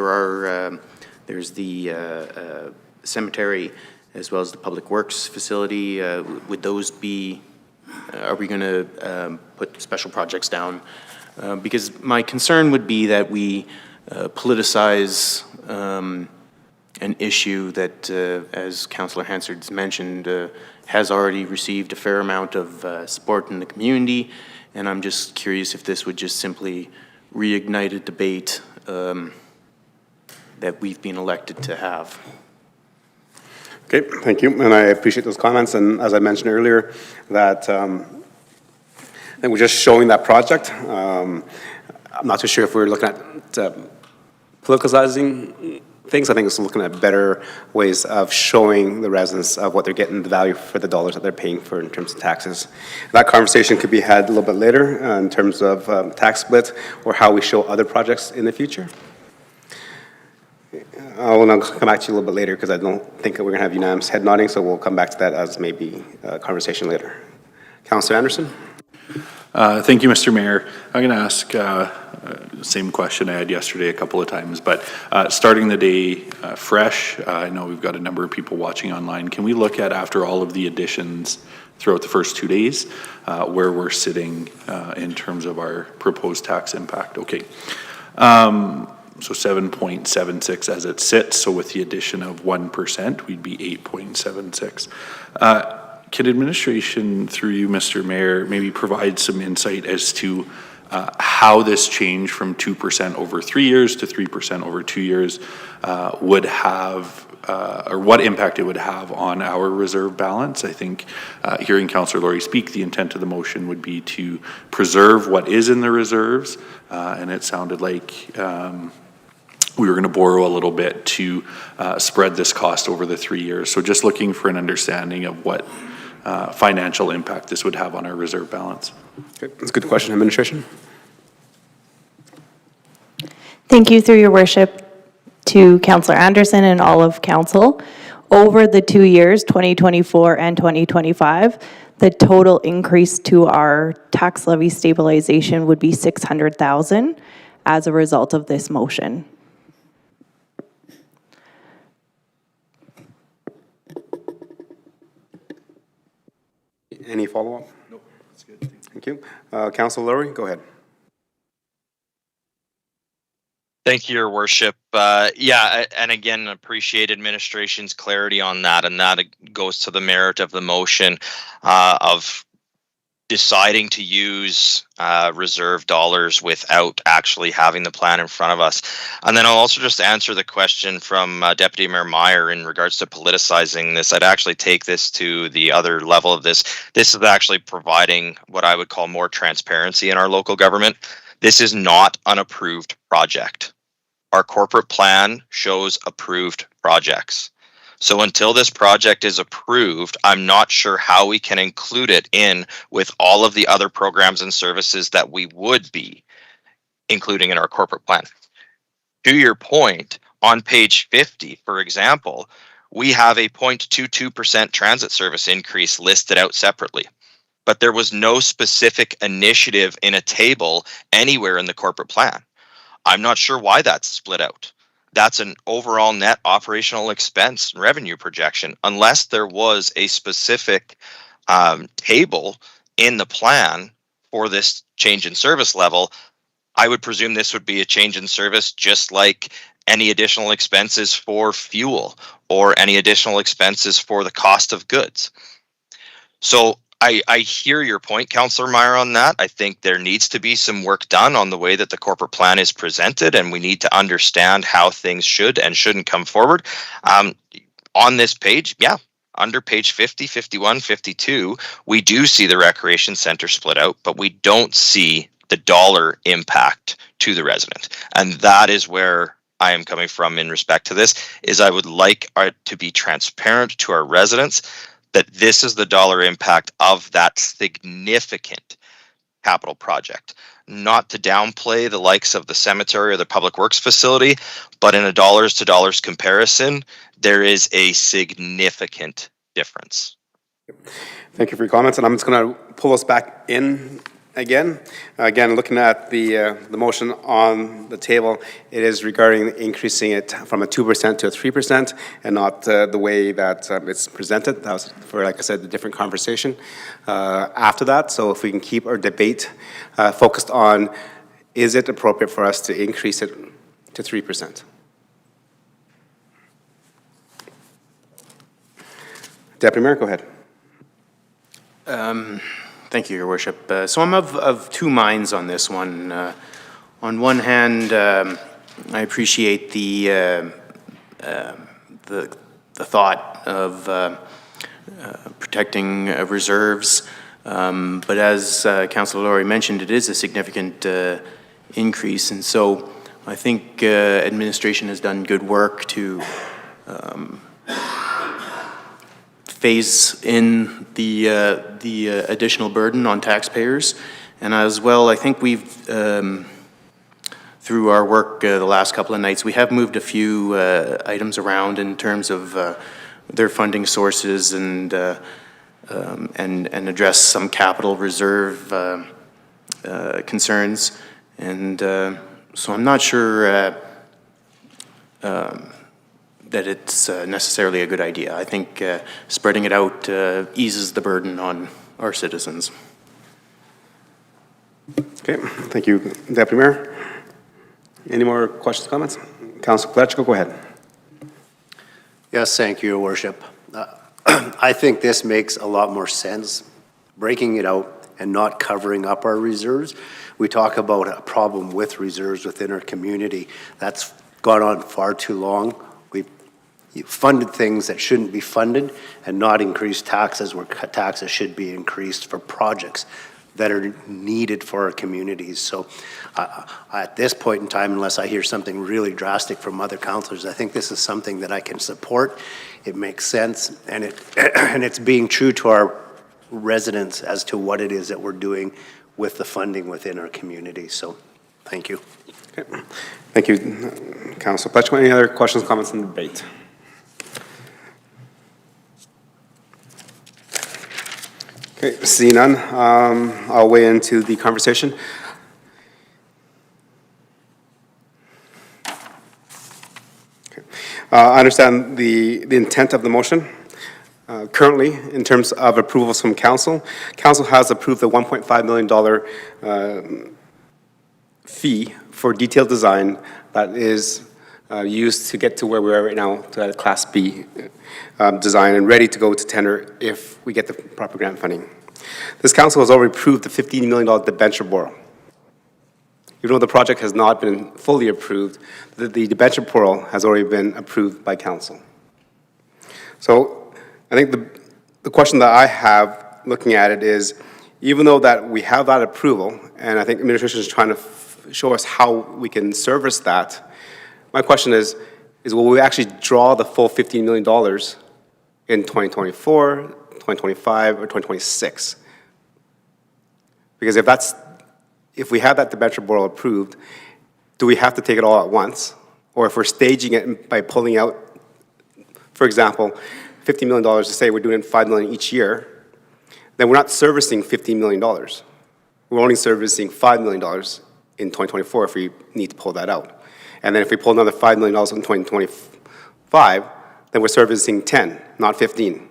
there's the cemetery as well as the public works facility, would those be, are we going to put special projects down? Because my concern would be that we politicize an issue that, as Councillor Hansard's mentioned, has already received a fair amount of support in the community, and I'm just curious if this would just simply reignite a debate that we've been elected to have. Okay, thank you, and I appreciate those comments, and as I mentioned earlier, that that we're just showing that project. I'm not too sure if we're looking at politicizing things. I think it's looking at better ways of showing the residents of what they're getting, the value for the dollars that they're paying for in terms of taxes. That conversation could be had a little bit later in terms of tax split or how we show other projects in the future. I will come back to you a little bit later because I don't think we're going to have unanimous head nodding, so we'll come back to that as maybe a conversation later. Councillor Anderson? Thank you, Mr. Mayor. I'm going to ask the same question I had yesterday a couple of times, but starting the day fresh, I know we've got a number of people watching online. Can we look at, after all of the additions throughout the first 2 days, where we're sitting in terms of our proposed tax impact? Okay. So 7.76 as it sits, so with the addition of 1%, we'd be 8.76. Can administration, through you, Mr. Mayor, maybe provide some insight as to how this change from 2% over 3 years to 3% over 2 years would have, or what impact it would have on our reserve balance? I think hearing Councillor Lori speak, the intent of the motion would be to preserve what is in the reserves, and it sounded like we were going to borrow a little bit to spread this cost over the 3 years. So just looking for an understanding of what financial impact this would have on our reserve balance. Okay, that's a good question. Administration? Thank you, through your worship, to Councillor Anderson and all of council. Over the 2 years, 2024 and 2025, the total increase to our tax levy stabilization would be $600,000 as a result of this motion. Any follow-up? No, that's good. Thank you. Councillor Lowry, go ahead. Thank you, Your Worship. Yeah, and again, appreciate administration's clarity on that, and that goes to the merit of the motion of deciding to use reserve dollars without actually having the plan in front of us. And then I'll also just answer the question from Deputy Mayor Meyer in regards to politicizing this. I'd actually take this to the other level of this. This is actually providing what I would call more transparency in our local government. This is not an approved project. Our corporate plan shows approved projects. So until this project is approved, I'm not sure how we can include it in with all of the other programs and services that we would be including in our corporate plan. To your point, on page 50, for example, we have a 0.22% transit service increase listed out separately, but there was no specific initiative in a table anywhere in the corporate plan. I'm not sure why that's split out. That's an overall net operational expense revenue projection. Unless there was a specific table in the plan for this change in service level, I would presume this would be a change in service just like any additional expenses for fuel or any additional expenses for the cost of goods. So I hear your point, Councillor Meyer, on that. I think there needs to be some work done on the way that the corporate plan is presented, and we need to understand how things should and shouldn't come forward. On this page, yeah, under page 50, 51, 52, we do see the recreation center split out, but we don't see the dollar impact to the resident. And that is where I am coming from in respect to this, is I would like to be transparent to our residents that this is the dollar impact of that significant capital project. Not to downplay the likes of the cemetery or the public works facility, but in a dollars to dollars comparison, there is a significant difference. Thank you for your comments, and I'm just going to pull us back in again. Again, looking at the motion on the table, it is regarding increasing it from a 2% to a 3%, and not the way that it's presented. That was, for, like I said, a different conversation after that. So if we can keep our debate focused on, is it appropriate for us to increase it to 3%? Deputy Mayor, go ahead. Thank you, Your Worship. So I'm of two minds on this one. On one hand, I appreciate the the thought of protecting reserves. But as Councillor Laurie mentioned, it is a significant increase, and so I think administration has done good work to phase in the additional burden on taxpayers. And as well, I think we've, through our work the last couple of nights, we have moved a few items around in terms of their funding sources and address some capital reserve concerns. And so I'm not sure that it's necessarily a good idea. I think spreading it out eases the burden on our citizens. Okay, thank you, Deputy Mayor. Any more questions, comments? Councilor Pletchko, go ahead. Yes, thank you, Your Worship. I think this makes a lot more sense, breaking it out and not covering up our reserves. We talk about a problem with reserves within our community. That's gone on far too long. We've funded things that shouldn't be funded and not increased taxes where taxes should be increased for projects that are needed for our communities. So at this point in time, unless I hear something really drastic from other councillors, I think this is something that I can support. It makes sense, and it's being true to our residents as to what it is that we're doing with the funding within our community. So thank you. Okay. Thank you, Councilor Pletchko. Any other questions, comments in the debate? Okay, seeing none, I'll weigh into the conversation. Okay. I understand the intent of the motion. Currently, in terms of approvals from council, council has approved the $1.5 million fee for detailed design that is used to get to where we are right now, to a Class B design and ready to go to tender if we get the proper grant funding. This council has already approved the $15 million debenture borrow. Even though the project has not been fully approved, the debenture borrow has already been approved by council. So I think the question that I have looking at it is, even though that we have that approval, and I think administration is trying to show us how we can service that, my question is will we actually draw the full $15 million in 2024, 2025, or 2026? Because if we have that debenture borrow approved, do we have to take it all at once? Or if we're staging it by pulling out, for example, $50 million to say we're doing $5 million each year, then we're not servicing $15 million. We're only servicing $5 million in 2024 if we need to pull that out. And then if we pull another $5 million in 2025, then we're servicing 10, not 15.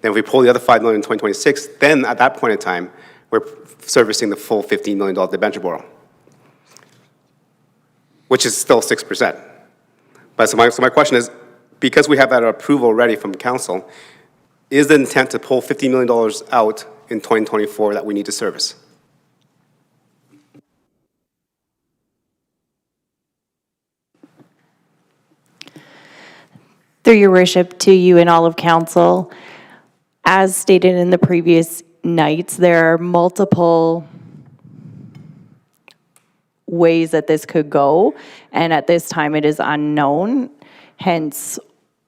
Then if we pull the other $5 million in 2026, then at that point in time, we're servicing the full $15 million debenture borrow, which is still 6%. But so my question is, because we have that approval ready from council, is the intent to pull $15 million out in 2024 that we need to service? Through your worship, to you and all of council, as stated in the previous nights, there are multiple ways that this could go, and at this time it is unknown, hence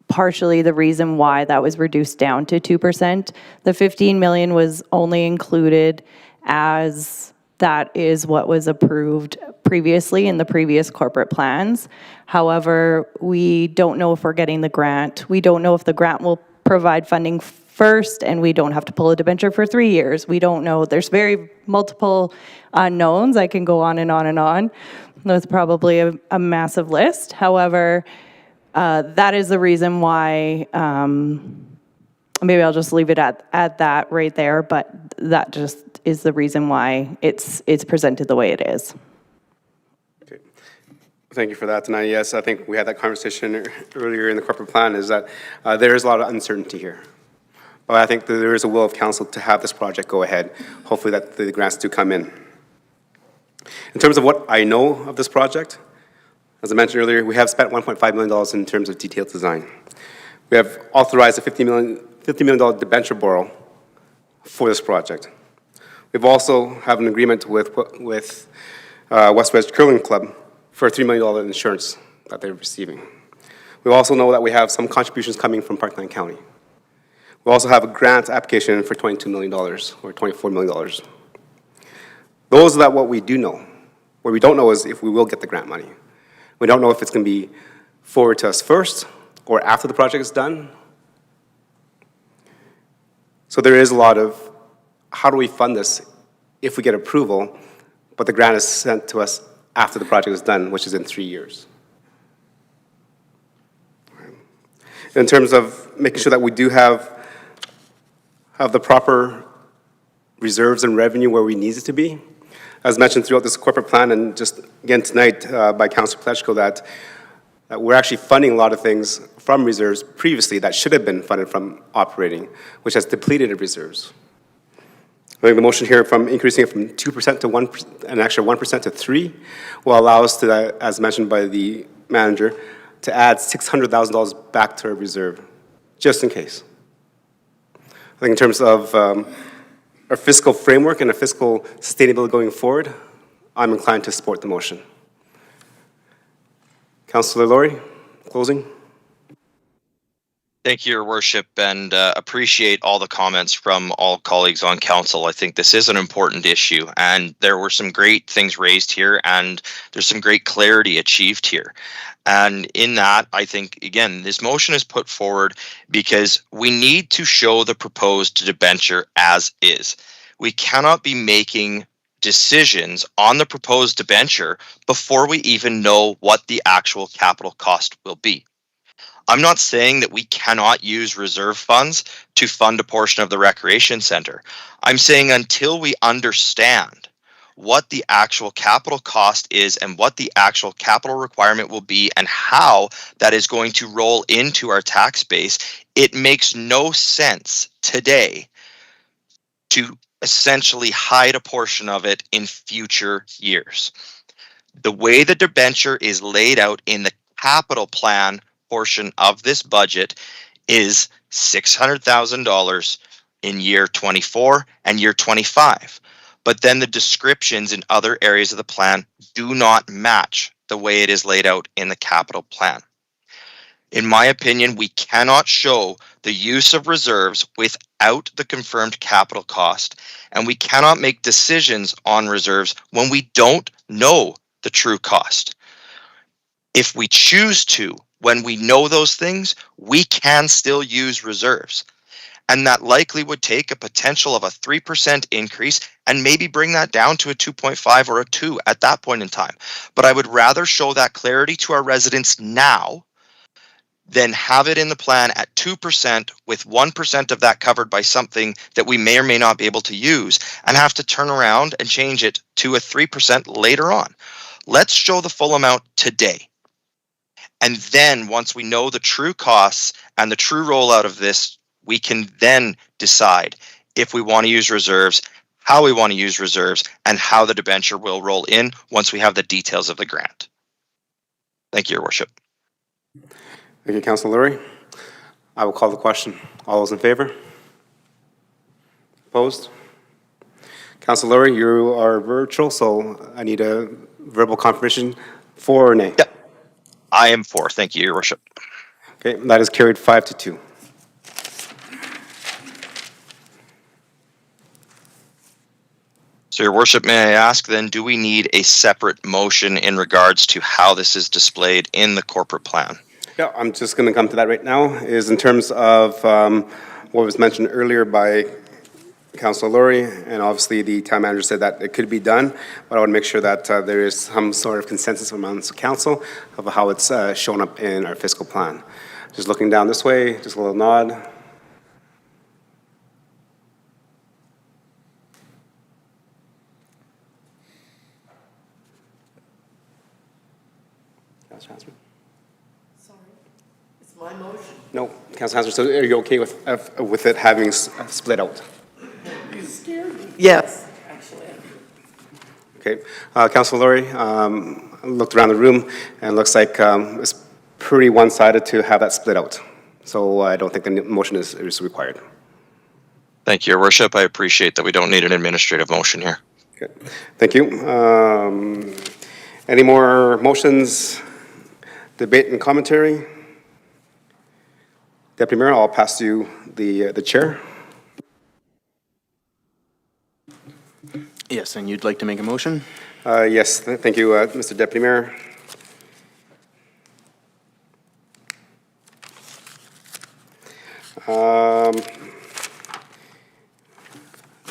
partially the reason why that was reduced down to 2%. The 15 million was only included as that is what was approved previously in the previous corporate plans. However, we don't know if we're getting the grant. We don't know if the grant will provide funding first, and we don't have to pull a debenture for 3 years. We don't know. There's very multiple unknowns. I can go on and on and on. That's probably a massive list. However, that is the reason why, maybe I'll just leave it at that right there, but that just is the reason why it's presented the way it is. Okay. Thank you for that tonight. Yes, I think we had that conversation earlier in the corporate plan, is that there is a lot of uncertainty here. But I think that there is a will of council to have this project go ahead. Hopefully that the grants do come in. In terms of what I know of this project, as I mentioned earlier, we have spent $1.5 million in terms of detailed design. We have authorized a $50 million debenture borrow for this project. We've also have an agreement with West Ridge Curling Club for a $3 million insurance that they're receiving. We also know that we have some contributions coming from Parkland County. We also have a grant application for $22 million or $24 million. Those are what we do know. What we don't know is if we will get the grant money. We don't know if it's going to be forward to us first or after the project is done. So there is a lot of, how do we fund this if we get approval, but the grant is sent to us after the project is done, which is in 3 years. In terms of making sure that we do have the proper reserves and revenue where we need it to be, as mentioned throughout this corporate plan and just again tonight by Councilor Plechko, that we're actually funding a lot of things from reserves previously that should have been funded from operating, which has depleted the reserves. I think the motion here from increasing it from 2% to 1%, an extra 1% to 3%, will allow us to, as mentioned by the manager, to add $600,000 back to our reserve, just in case. I think in terms of our fiscal framework and our fiscal sustainability going forward, I'm inclined to support the motion. Councillor Laurie, closing. Thank you, Your Worship, and appreciate all the comments from all colleagues on council. I think this is an important issue, and there were some great things raised here, and there's some great clarity achieved here. And in that, I think, again, this motion is put forward because we need to show the proposed debenture as is. We cannot be making decisions on the proposed debenture before we even know what the actual capital cost will be. I'm not saying that we cannot use reserve funds to fund a portion of the recreation center. I'm saying until we understand what the actual capital cost is and what the actual capital requirement will be and how that is going to roll into our tax base, it makes no sense today to essentially hide a portion of it in future years. The way the debenture is laid out in the capital plan portion of this budget is $600,000 in year 24 and year 25. But then the descriptions in other areas of the plan do not match the way it is laid out in the capital plan. In my opinion, we cannot show the use of reserves without the confirmed capital cost, and we cannot make decisions on reserves when we don't know the true cost. If we choose to, when we know those things, we can still use reserves. And that likely would take a potential of a 3% increase and maybe bring that down to a 2.5 or a 2 at that point in time. But I would rather show that clarity to our residents now than have it in the plan at 2% with 1% of that covered by something that we may or may not be able to use and have to turn around and change it to a 3% later on. Let's show the full amount today. And then once we know the true costs and the true rollout of this, we can then decide if we want to use reserves, how we want to use reserves, and how the debenture will roll in once we have the details of the grant. Thank you, Your Worship. Thank you, Councillor Laurie. I will call the question. All those in favor? Opposed? Councillor Laurie, you are virtual, so I need a verbal confirmation for or nay. Yeah, I am for. Thank you, Your Worship. Okay, that is carried 5-2. So, Your Worship, may I ask then, do we need a separate motion in regards to how this is displayed in the corporate plan? Yeah, I'm just going to come to that right now, is in terms of what was mentioned earlier by Councillor Laurie, and obviously the town manager said that it could be done, but I want to make sure that there is some sort of consensus among the council of how it's shown up in our fiscal plan. Just looking down this way, just a little nod. Councillor Hansman? Sorry, it's my motion. No, Councillor Hansman, so are you okay with it having split out? You scared me. Yes, actually. Okay, Councillor Laurie, looked around the room and looks like it's pretty one-sided to have that split out. So I don't think the motion is required. Thank you, Your Worship. I appreciate that we don't need an administrative motion here. Okay, thank you. Any more motions, debate and commentary? Deputy Mayor, I'll pass you the chair. Yes, and you'd like to make a motion? Yes, thank you, Mr. Deputy Mayor.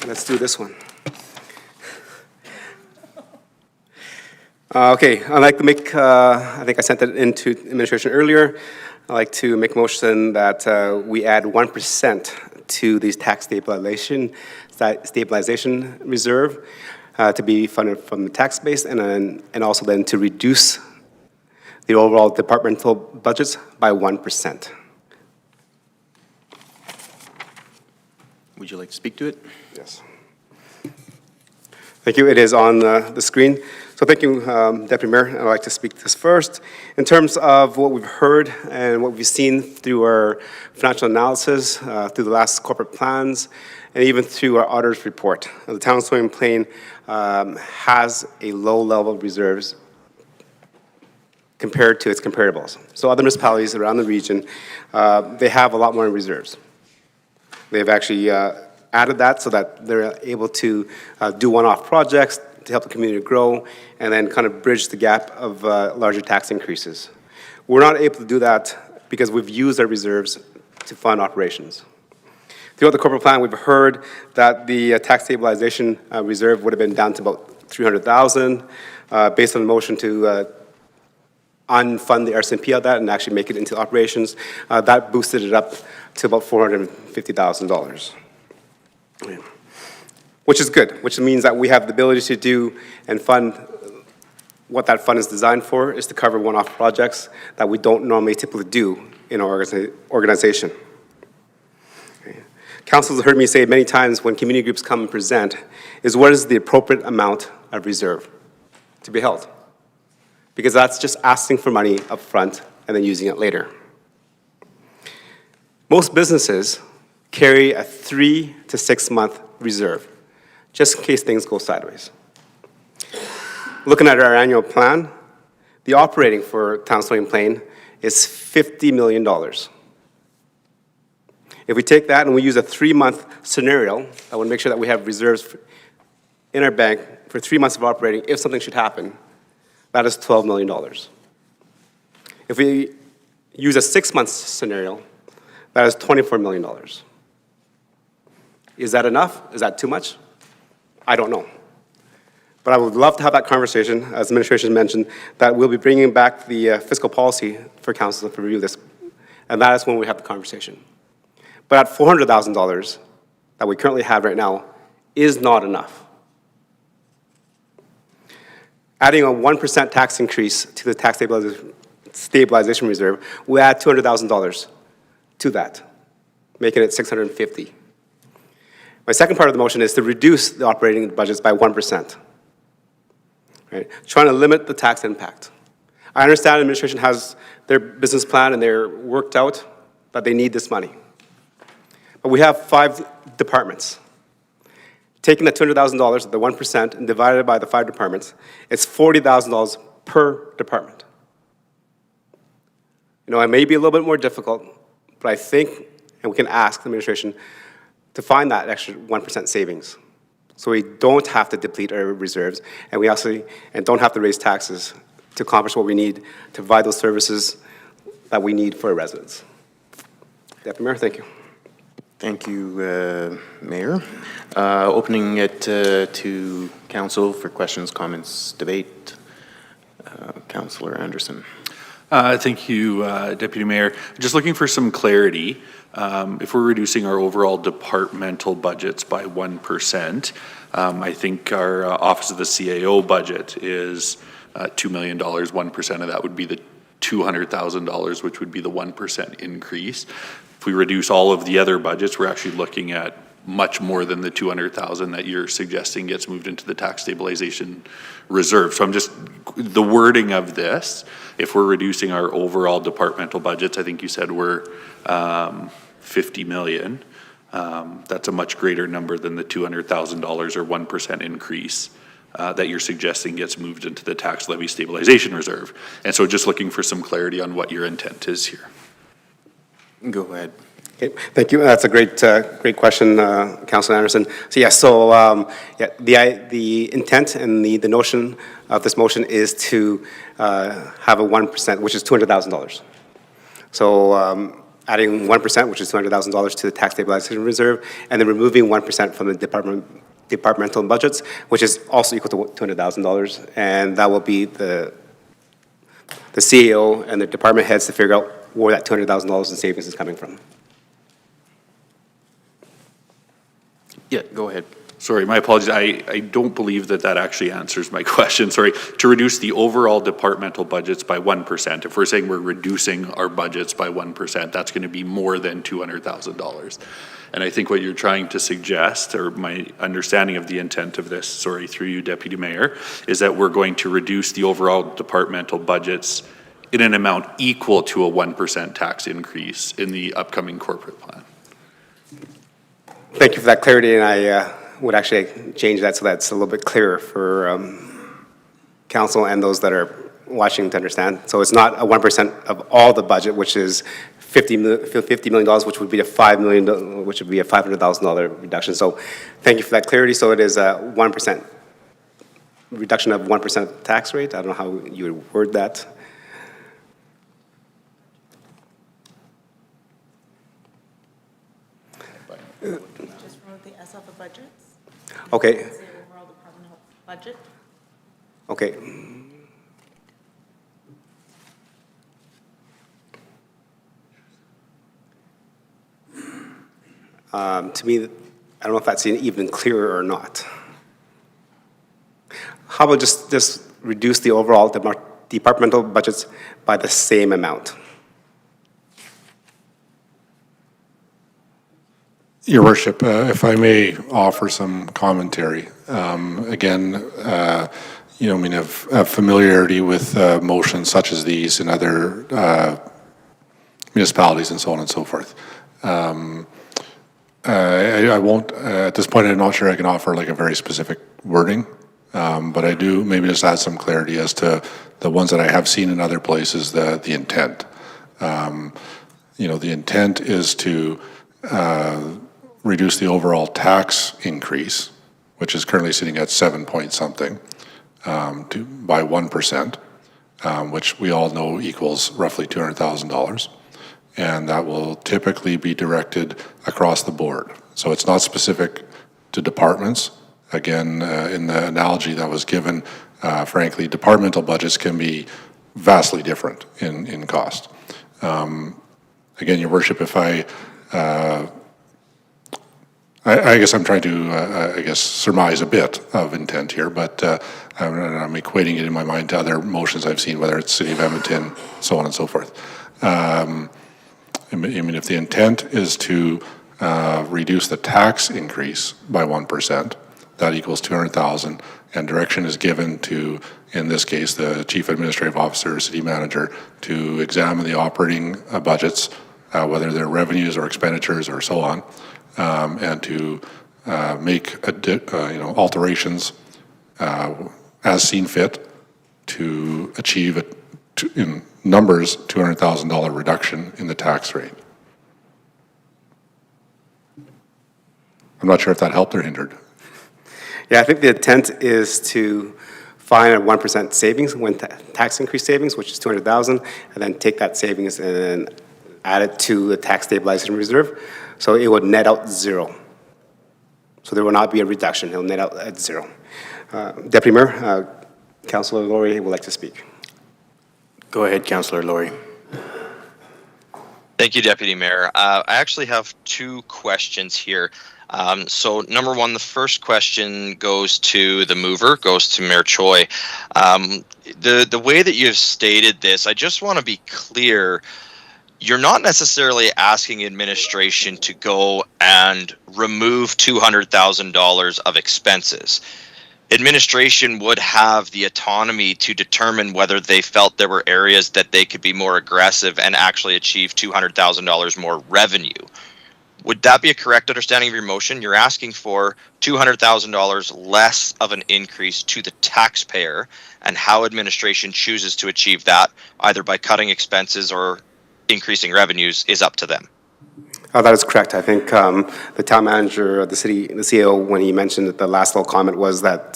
Let's do this one. Okay, I'd like to make, I think I sent it into administration earlier. I'd like to make a motion that we add 1% to these tax stabilization reserve to be funded from the tax base, and also then to reduce the overall departmental budgets by 1%. Would you like to speak to it? Yes. Thank you. It is on the screen. So thank you, Deputy Mayor. I'd like to speak to this first. In terms of what we've heard and what we've seen through our financial analysis, through the last corporate plans, and even through our auditor's report, the town of Swimming Plain has a low level of reserves compared to its comparables. So other municipalities around the region, they have a lot more reserves. They've actually added that so that they're able to do one-off projects to help the community grow and then kind of bridge the gap of larger tax increases. We're not able to do that because we've used our reserves to fund operations. Throughout the corporate plan, we've heard that the tax stabilization reserve would have been down to about $300,000 based on the motion to unfund the RCMP of that and actually make it into operations. That boosted it up to about $450,000. Which is good, which means that we have the ability to do and fund what that fund is designed for, is to cover one-off projects that we don't normally typically do in our organization. Okay. Council has heard me say many times when community groups come and present is what is the appropriate amount of reserve to be held? Because that's just asking for money up front and then using it later. Most businesses carry a 3 to 6 month reserve, just in case things go sideways. Looking at our annual plan, the operating for Town of Swimming Plain is $50 million. If we take that and we use a 3-month scenario, I want to make sure that we have reserves in our bank for 3 months of operating if something should happen, that is $12 million. If we use a 6-month scenario, that is $24 million. Is that enough? Is that too much? I don't know. But I would love to have that conversation, as the administration mentioned, that we'll be bringing back the fiscal policy for council to review this, and that is when we have the conversation. But at $400,000 that we currently have right now is not enough. Adding a 1% tax increase to the tax stabilization reserve, we add $200,000 to that, making it $650,000. My second part of the motion is to reduce the operating budgets by 1%, right? Trying to limit the tax impact. I understand administration has their business plan and they're worked out that they need this money. But we have 5 departments. Taking the $200,000, the 1%, and divided by the 5 departments, it's $40,000 per department. You know, it may be a little bit more difficult, but I think, and we can ask the administration, to find that extra 1% savings. So we don't have to deplete our reserves, and we also don't have to raise taxes to accomplish what we need to provide those services that we need for our residents. Deputy Mayor, thank you. Thank you, Mayor. Opening it to council for questions, comments, debate. Councillor Anderson. Thank you, Deputy Mayor. Just looking for some clarity. If we're reducing our overall departmental budgets by 1%, I think our Office of the CAO budget is $2 million. 1% of that would be the $200,000, which would be the 1% increase. If we reduce all of the other budgets, we're actually looking at much more than the 200,000 that you're suggesting gets moved into the tax stabilization reserve. So I'm just, the wording of this, if we're reducing our overall departmental budgets, I think you said we're 50 million. That's a much greater number than the $200,000 or 1% increase that you're suggesting gets moved into the tax levy stabilization reserve. And so just looking for some clarity on what your intent is here. Go ahead. Okay, thank you. That's a great question, Councilor Anderson. So the intent and the notion of this motion is to have a 1%, which is $200,000. So adding 1%, which is $200,000 to the tax stabilization reserve, and then removing 1% from the departmental budgets, which is also equal to $200,000, and that will be the CEO and the department heads to figure out where that $200,000 in savings is coming from. Yeah, go ahead. Sorry, my apologies. I don't believe that actually answers my question. Sorry. To reduce the overall departmental budgets by 1%. If we're saying we're reducing our budgets by 1%, that's going to be more than $200,000. And I think what you're trying to suggest, or my understanding of the intent of this, sorry, through you, Deputy Mayor, is that we're going to reduce the overall departmental budgets in an amount equal to a 1% tax increase in the upcoming corporate plan. Thank you for that clarity, and I would actually change that so that's a little bit clearer for council and those that are watching to understand. So it's not a 1% of all the budget, which is $50 million, which would be a $5 million, which would be a $500,000 reduction. So thank you for that clarity. So it is a 1% reduction of 1% tax rate. I don't know how you would word that. Just remove the S off of budgets. Okay. Say overall departmental budget. Okay. To me, I don't know if that's even clearer or not. How about just reduce the overall departmental budgets by the same amount? Your Worship, if I may offer some commentary. Again, have familiarity with motions such as these in other municipalities and so on and so forth. I won't, at this point, I'm not sure I can offer like a very specific wording, but I do maybe just add some clarity as to the ones that I have seen in other places, the intent. The intent is to reduce the overall tax increase, which is currently sitting at 7 point something, by 1%, which we all know equals roughly $200,000. And that will typically be directed across the board. So it's not specific to departments. Again, in the analogy that was given, frankly, departmental budgets can be vastly different in cost. Again, Your Worship, if I guess I'm trying to, surmise a bit of intent here, but I'm equating it in my mind to other motions I've seen, whether it's City of Edmonton, so on and so forth. I mean, if the intent is to reduce the tax increase by 1%, that equals 200,000, and direction is given to, in this case, the Chief Administrative Officer or City Manager to examine the operating budgets, whether they're revenues or expenditures or so on, and to make alterations as seen fit to achieve in numbers $200,000 reduction in the tax rate. I'm not sure if that helped or hindered. Yeah, I think the intent is to find a 1% savings when tax increase savings, which is $200,000, and then take that savings and add it to the tax stabilization reserve. So it would net out zero. So there will not be a reduction. It will net out at zero. Deputy Mayor, Councilor Laurie would like to speak. Go ahead, Councilor Laurie. Thank you, Deputy Mayor. I actually have two questions here. So number one, the first question goes to the mover, goes to Mayor Choi. The way that you have stated this, I just want to be clear. you're not necessarily asking administration to go and remove $200,000 of expenses. Administration would have the autonomy to determine whether they felt there were areas that they could be more aggressive and actually achieve $200,000 more revenue. Would that be a correct understanding of your motion? You're asking for $200,000 less of an increase to the taxpayer, and how administration chooses to achieve that, either by cutting expenses or increasing revenues, is up to them. That is correct. I think the town manager, the CEO, when he mentioned that, the last little comment was that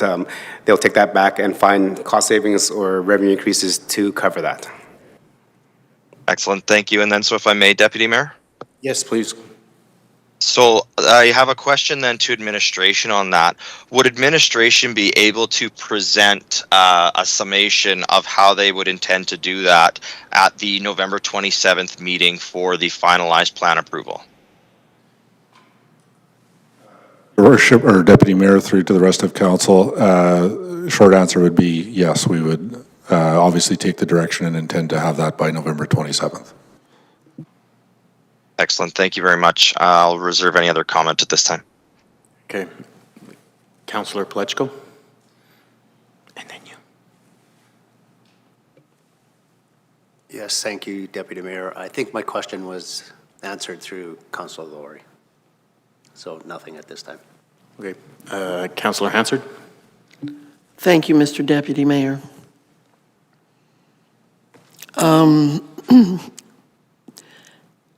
they'll take that back and find cost savings or revenue increases to cover that. Excellent, thank you. And then, so if I may, Deputy Mayor? Yes, please. So I have a question then to administration on that. Would administration be able to present a summation of how they would intend to do that at the November 27th meeting for the finalized plan approval? Your Worship, or Deputy Mayor, through to the rest of council, short answer would be yes, we would obviously take the direction and intend to have that by November 27th. Excellent, thank you very much. I'll reserve any other comment at this time. Okay. Councillor Pletchko? And then you. Yes, thank you, Deputy Mayor. I think my question was answered through Councillor Laurie. So nothing at this time. Okay. Councillor Hansard? Thank you, Mr. Deputy Mayor.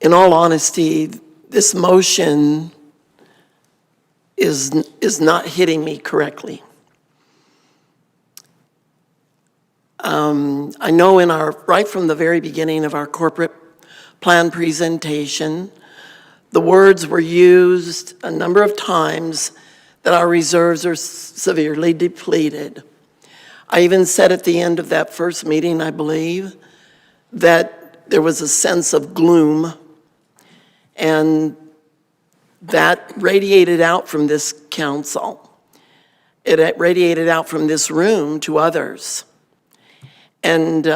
In all honesty, this motion is not hitting me correctly. I know right from the very beginning of our corporate plan presentation, the words were used a number of times that our reserves are severely depleted. I even said at the end of that first meeting, I believe, that there was a sense of gloom, and that radiated out from this council. It radiated out from this room to others. And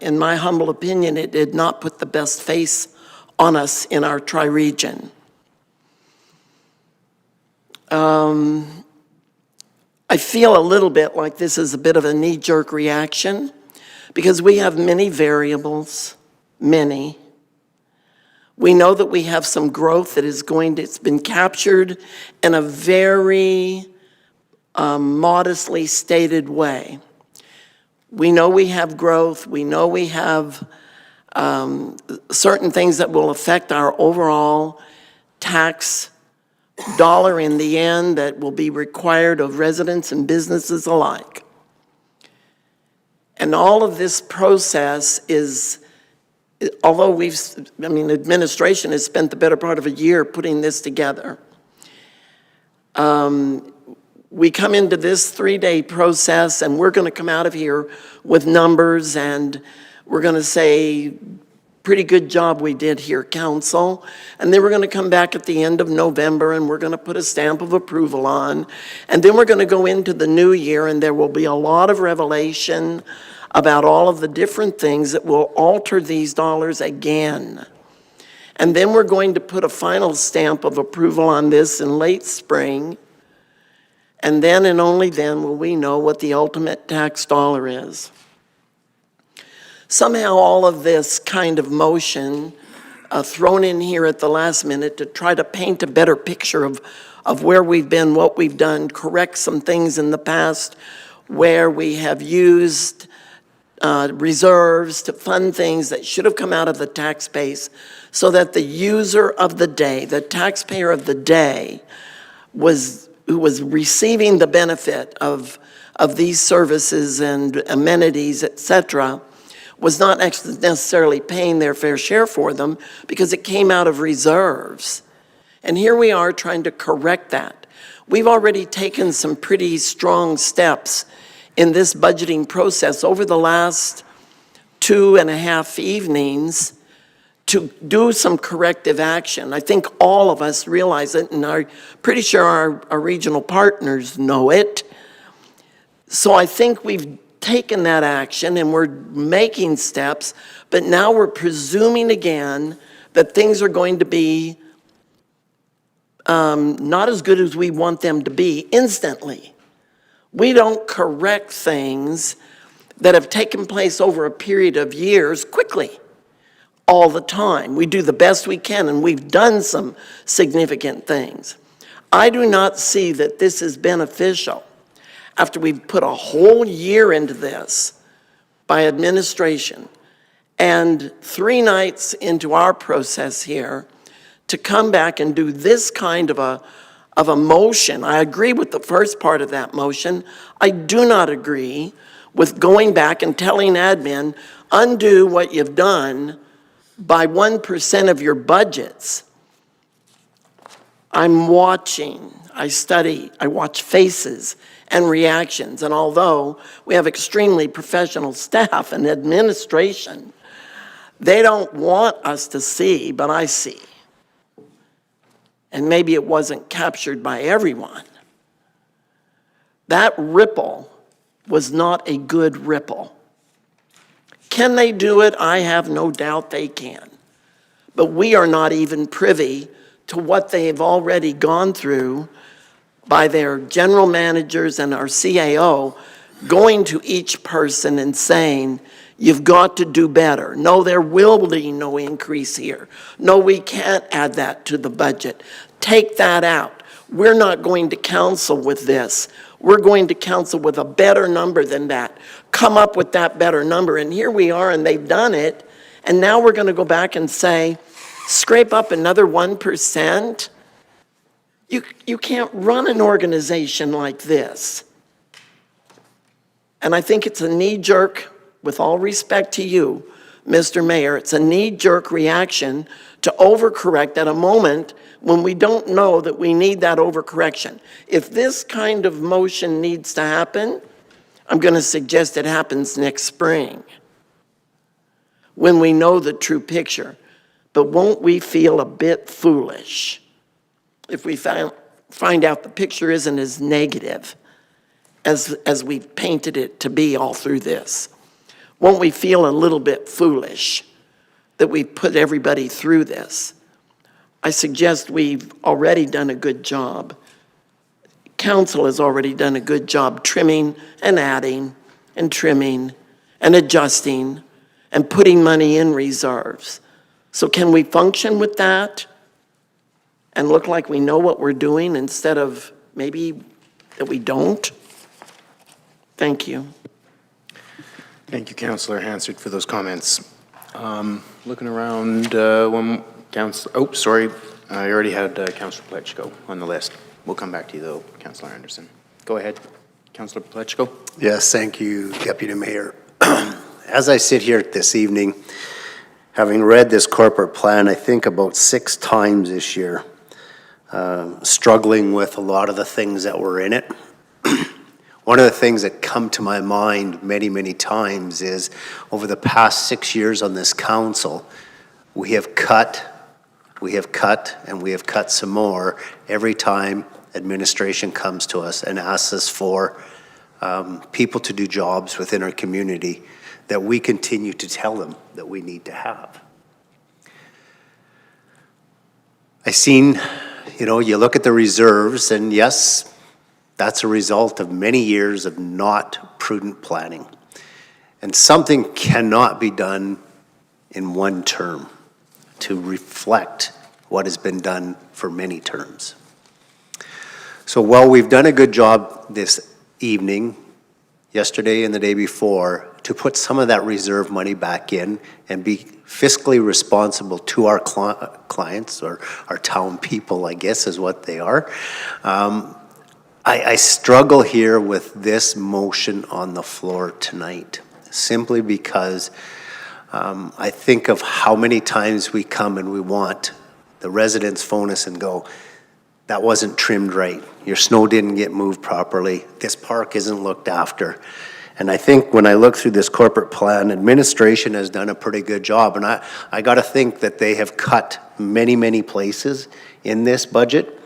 in my humble opinion, it did not put the best face on us in our tri-region. I feel a little bit like this is a bit of a knee-jerk reaction because we have many variables, many. We know that we have some growth that it's been captured in a very modestly stated way. We know we have growth, we know we have certain things that will affect our overall tax dollar in the end that will be required of residents and businesses alike. And all of this process is, although administration has spent the better part of a year putting this together. We come into this 3-day process and we're gonna come out of here with numbers and we're gonna say, pretty good job we did here, council. And then we're gonna come back at the end of November and we're gonna put a stamp of approval on. And then we're gonna go into the new year and there will be a lot of revelation about all of the different things that will alter these dollars again. And then we're going to put a final stamp of approval on this in late spring. And then and only then will we know what the ultimate tax dollar is. Somehow all of this kind of motion thrown in here at the last minute to try to paint a better picture of where we've been, what we've done, correct some things in the past where we have used reserves to fund things that should have come out of the tax base so that the user of the day, the taxpayer of the day, who was receiving the benefit of these services and amenities, et cetera, was not necessarily paying their fair share for them because it came out of reserves. And here we are trying to correct that. We've already taken some pretty strong steps in this budgeting process over the last 2.5 evenings to do some corrective action. I think all of us realize it, and I'm pretty sure our regional partners know it. So I think we've taken that action and we're making steps, but now we're presuming again that things are going to be not as good as we want them to be instantly. We don't correct things that have taken place over a period of years quickly, all the time. We do the best we can, and we've done some significant things. I do not see that this is beneficial after we've put a whole year into this by administration and 3 nights into our process here to come back and do this kind of a motion. I agree with the first part of that motion. I do not agree with going back and telling admin, undo what you've done by 1% of your budgets. I'm watching, I study, I watch faces and reactions, and although we have extremely professional staff and administration, they don't want us to see, but I see. And maybe it wasn't captured by everyone. That ripple was not a good ripple. Can they do it? I have no doubt they can. But we are not even privy to what they've already gone through by their general managers and our CAO going to each person and saying, you've got to do better. No, there will be no increase here. No, we can't add that to the budget. Take that out. We're not going to counsel with this. We're going to counsel with a better number than that. Come up with that better number. And here we are, and they've done it. And now we're going to go back and say, scrape up another 1%. You can't run an organization like this. And I think it's a knee-jerk, with all respect to you, Mr. Mayor, it's a knee-jerk reaction to overcorrect at a moment when we don't know that we need that overcorrection. If this kind of motion needs to happen, I'm going to suggest it happens next spring when we know the true picture. But won't we feel a bit foolish if we find out the picture isn't as negative as we've painted it to be all through this? Won't we feel a little bit foolish that we've put everybody through this? I suggest we've already done a good job. Council has already done a good job trimming and adding and trimming and adjusting and putting money in reserves. So can we function with that and look like we know what we're doing instead of maybe that we don't? Thank you. Thank you, Councillor Hansard, for those comments. Looking around, you already had Councillor Plechko on the list. We'll come back to you though, Councillor Anderson. Go ahead, Councillor Plechko. Yes, thank you, Deputy Mayor. As I sit here this evening, having read this corporate plan, I think about 6 times this year, struggling with a lot of the things that were in it. One of the things that come to my mind many, many times is over the past 6 years on this council, we have cut, and we have cut some more every time administration comes to us and asks us for people to do jobs within our community that we continue to tell them that we need to have. I seen, you look at the reserves, and yes, that's a result of many years of not prudent planning. And something cannot be done in one term to reflect what has been done for many terms. So while we've done a good job this evening, yesterday and the day before, to put some of that reserve money back in and be fiscally responsible to our clients, or our town people, I guess is what they are, I struggle here with this motion on the floor tonight, simply because I think of how many times we come and we want the residents phone us and go, that wasn't trimmed right, your snow didn't get moved properly, this park isn't looked after. And I think when I look through this corporate plan, administration has done a pretty good job, and I got to think that they have cut many, many places in this budget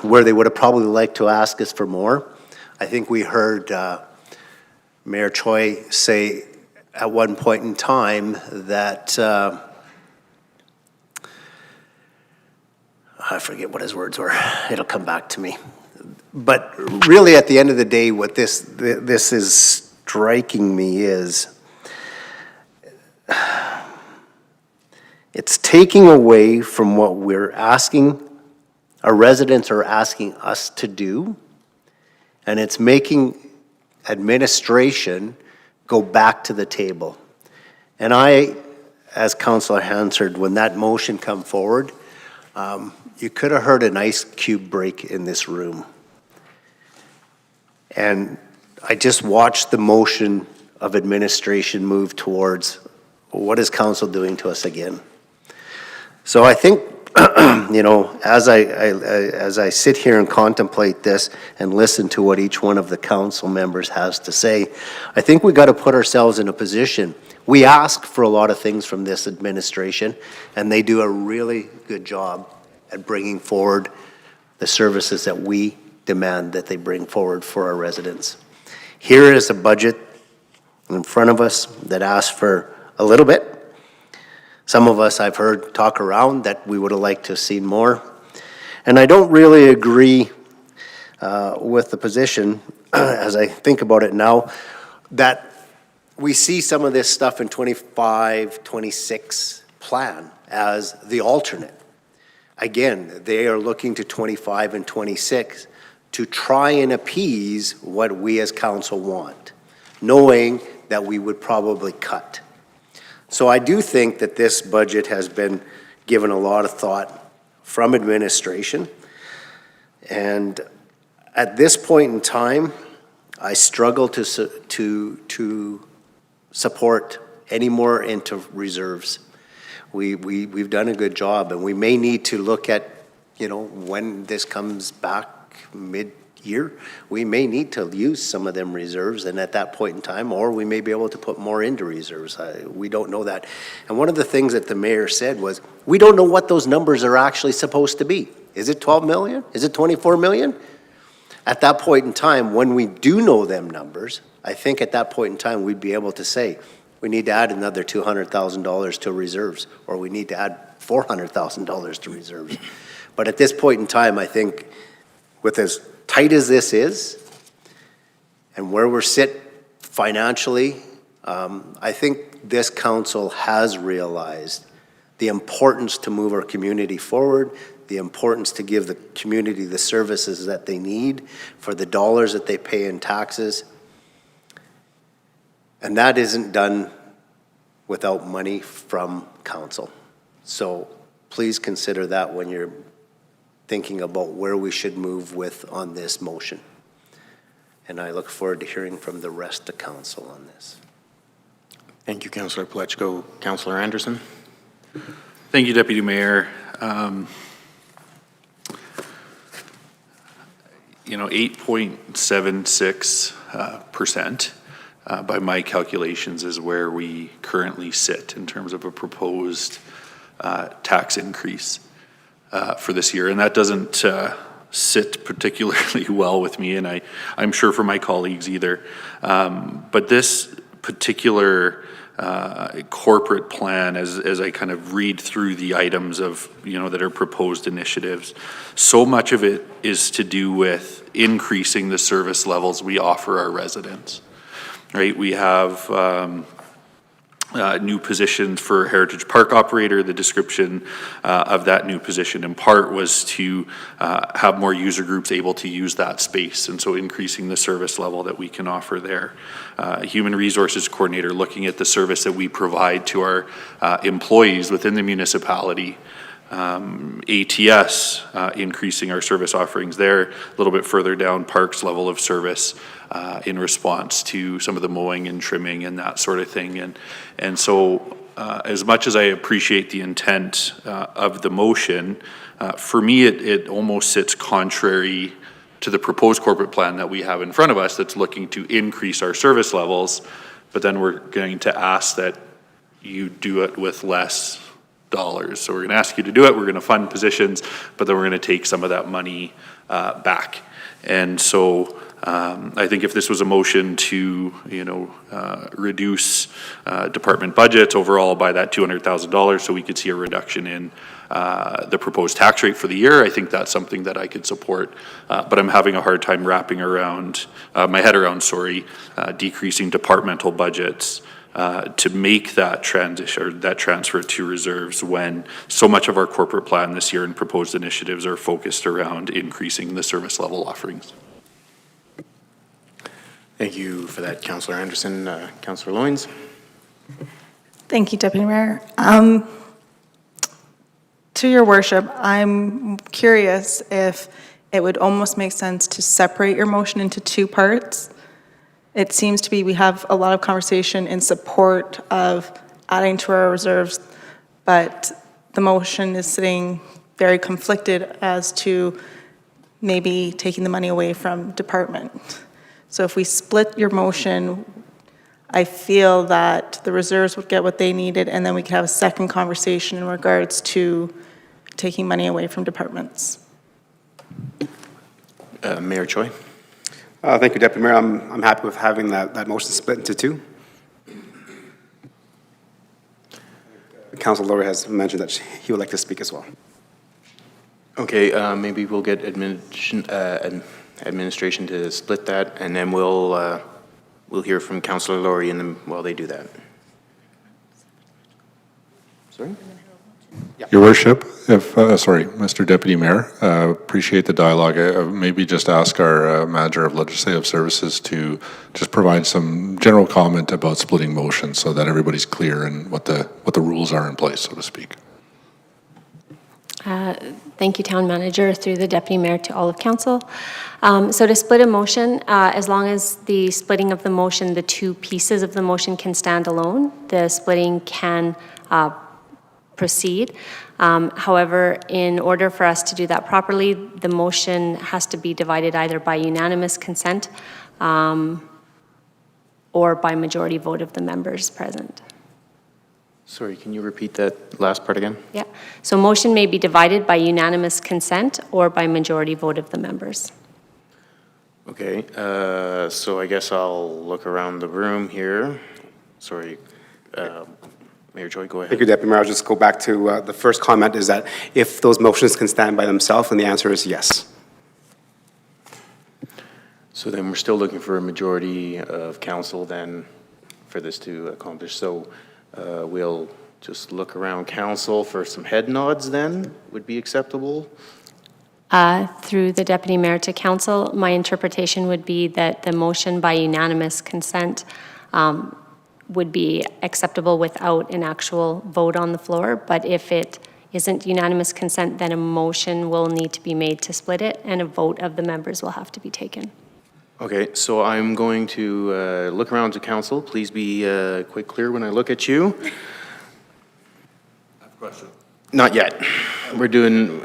where they would have probably liked to ask us for more. I think we heard Mayor Choi say at one point in time that, I forget what his words were. It'll come back to me. But really, at the end of the day, what this is striking me is it's taking away from what we're asking, our residents are asking us to do, and it's making administration go back to the table. And I, as Councillor Hansard, when that motion come forward, you could have heard an ice cube break in this room. And I just watched the motion of administration move towards, what is council doing to us again? So I think, you know, as I sit here and contemplate this and listen to what each one of the council members has to say, I think we got to put ourselves in a position. We ask for a lot of things from this administration, and they do a really good job at bringing forward the services that we demand that they bring forward for our residents. Here is a budget in front of us that asks for a little bit. Some of us I've heard talk around that we would have liked to have seen more. And I don't really agree with the position, as I think about it now, that we see some of this stuff in 25, 26 plan as the alternate. Again, they are looking to 25 and 26 to try and appease what we as council want, knowing that we would probably cut. So I do think that this budget has been given a lot of thought from administration. And at this point in time, I struggle to support any more into reserves. We've done a good job, and we may need to look at, you know, when this comes back mid-year, we may need to use some of them reserves, and at that point in time, or we may be able to put more into reserves. We don't know that. And one of the things that the mayor said was, we don't know what those numbers are actually supposed to be. Is it 12 million? Is it 24 million? At that point in time, when we do know them numbers, I think at that point in time, we'd be able to say, we need to add another $200,000 to reserves, or we need to add $400,000 to reserves. But at this point in time, I think with as tight as this is, and where we're sit financially, I think this council has realized the importance to move our community forward, the importance to give the community the services that they need for the dollars that they pay in taxes. And that isn't done without money from council. So please consider that when you're thinking about where we should move with on this motion. And I look forward to hearing from the rest of council on this. Thank you, Councillor Pletchko. Councillor Anderson? Thank you, Deputy Mayor. You know, 8.76% by my calculations is where we currently sit in terms of a proposed tax increase for this year. And that doesn't sit particularly well with me, and I'm sure for my colleagues either. But this particular corporate plan, as I kind of read through the items of, you know, that are proposed initiatives, so much of it is to do with increasing the service levels we offer our residents, right? We have new positions for Heritage Park operator. The description of that new position in part was to have more user groups able to use that space, and so increasing the service level that we can offer there. Human Resources Coordinator, looking at the service that we provide to our employees within the municipality. ATS, increasing our service offerings there. A little bit further down, Parks level of service in response to some of the mowing and trimming and that sort of thing. And so as much as I appreciate the intent of the motion, for me it almost sits contrary to the proposed corporate plan that we have in front of us that's looking to increase our service levels, but then we're going to ask that you do it with less dollars. So we're going to ask you to do it, we're going to fund positions, but then we're going to take some of that money back. And so I think if this was a motion to, reduce department budgets overall by that $200,000 so we could see a reduction in the proposed tax rate for the year, I think that's something that I could support. But I'm having a hard time wrapping around, my head around, decreasing departmental budgets to make that transition, or that transfer to reserves, when so much of our corporate plan this year and proposed initiatives are focused around increasing the service level offerings. Thank you for that, Councillor Anderson. Councillor Loynes? Thank you, Deputy Mayor. To your worship, I'm curious if it would almost make sense to separate your motion into two parts. It seems to be we have a lot of conversation in support of adding to our reserves, but the motion is sitting very conflicted as to maybe taking the money away from department. So if we split your motion, I feel that the reserves would get what they needed, and then we could have a second conversation in regards to taking money away from departments. Mayor Choi? Thank you, Deputy Mayor. I'm happy with having that motion split into two. Councilor Laurie has mentioned that he would like to speak as well. Okay, maybe we'll get administration to split that, and then we'll hear from Councilor Laurie and then while they do that. Sorry? Your worship, Mr. Deputy Mayor, appreciate the dialogue. Maybe just ask our Manager of Legislative Services to just provide some general comment about splitting motions so that everybody's clear and what the rules are in place, so to speak. Thank you, Town Manager, through the Deputy Mayor to all of Council. So to split a motion, as long as the splitting of the motion, the two pieces of the motion can stand alone, the splitting can proceed. However, in order for us to do that properly, the motion has to be divided either by unanimous consent or by majority vote of the members present. Sorry, can you repeat that last part again? Yeah. So motion may be divided by unanimous consent or by majority vote of the members. Okay, so I guess I'll look around the room here. Sorry, Mayor Choi, go ahead. Thank you, Deputy Mayor. I'll just go back to the first comment, is that if those motions can stand by themselves, and the answer is yes. So then we're still looking for a majority of council then for this to accomplish. So we'll just look around council for some head nods then, would be acceptable. Through the Deputy Mayor to Council, my interpretation would be that the motion by unanimous consent would be acceptable without an actual vote on the floor, but if it isn't unanimous consent, then a motion will need to be made to split it, and a vote of the members will have to be taken. Okay, so I'm going to look around to council. Please be quite clear when I look at you. I have a question. Not yet. We're doing,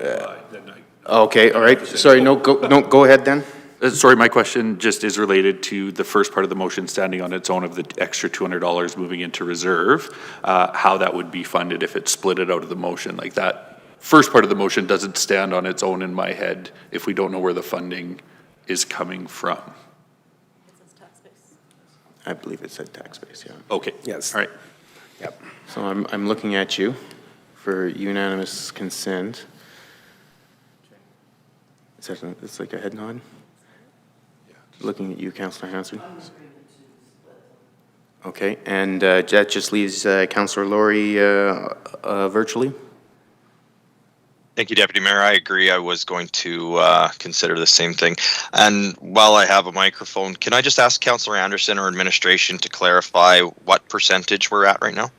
okay, all right. Sorry, go ahead then. Sorry, my question just is related to the first part of the motion standing on its own of the extra $200 moving into reserve, how that would be funded if it split it out of the motion. Like that first part of the motion doesn't stand on its own in my head if we don't know where the funding is coming from. I believe it said tax base, yeah. Okay. Yes. All right. Yep. So I'm looking at you for unanimous consent. Is that it's like a head nod? Yeah. Looking at you, Councillor Hanson. Okay, and that just leaves Councillor Laurie virtually. Thank you, Deputy Mayor. I agree. I was going to consider the same thing. And while I have a microphone, can I just ask Councillor Anderson or administration to clarify what percentage we're at right now?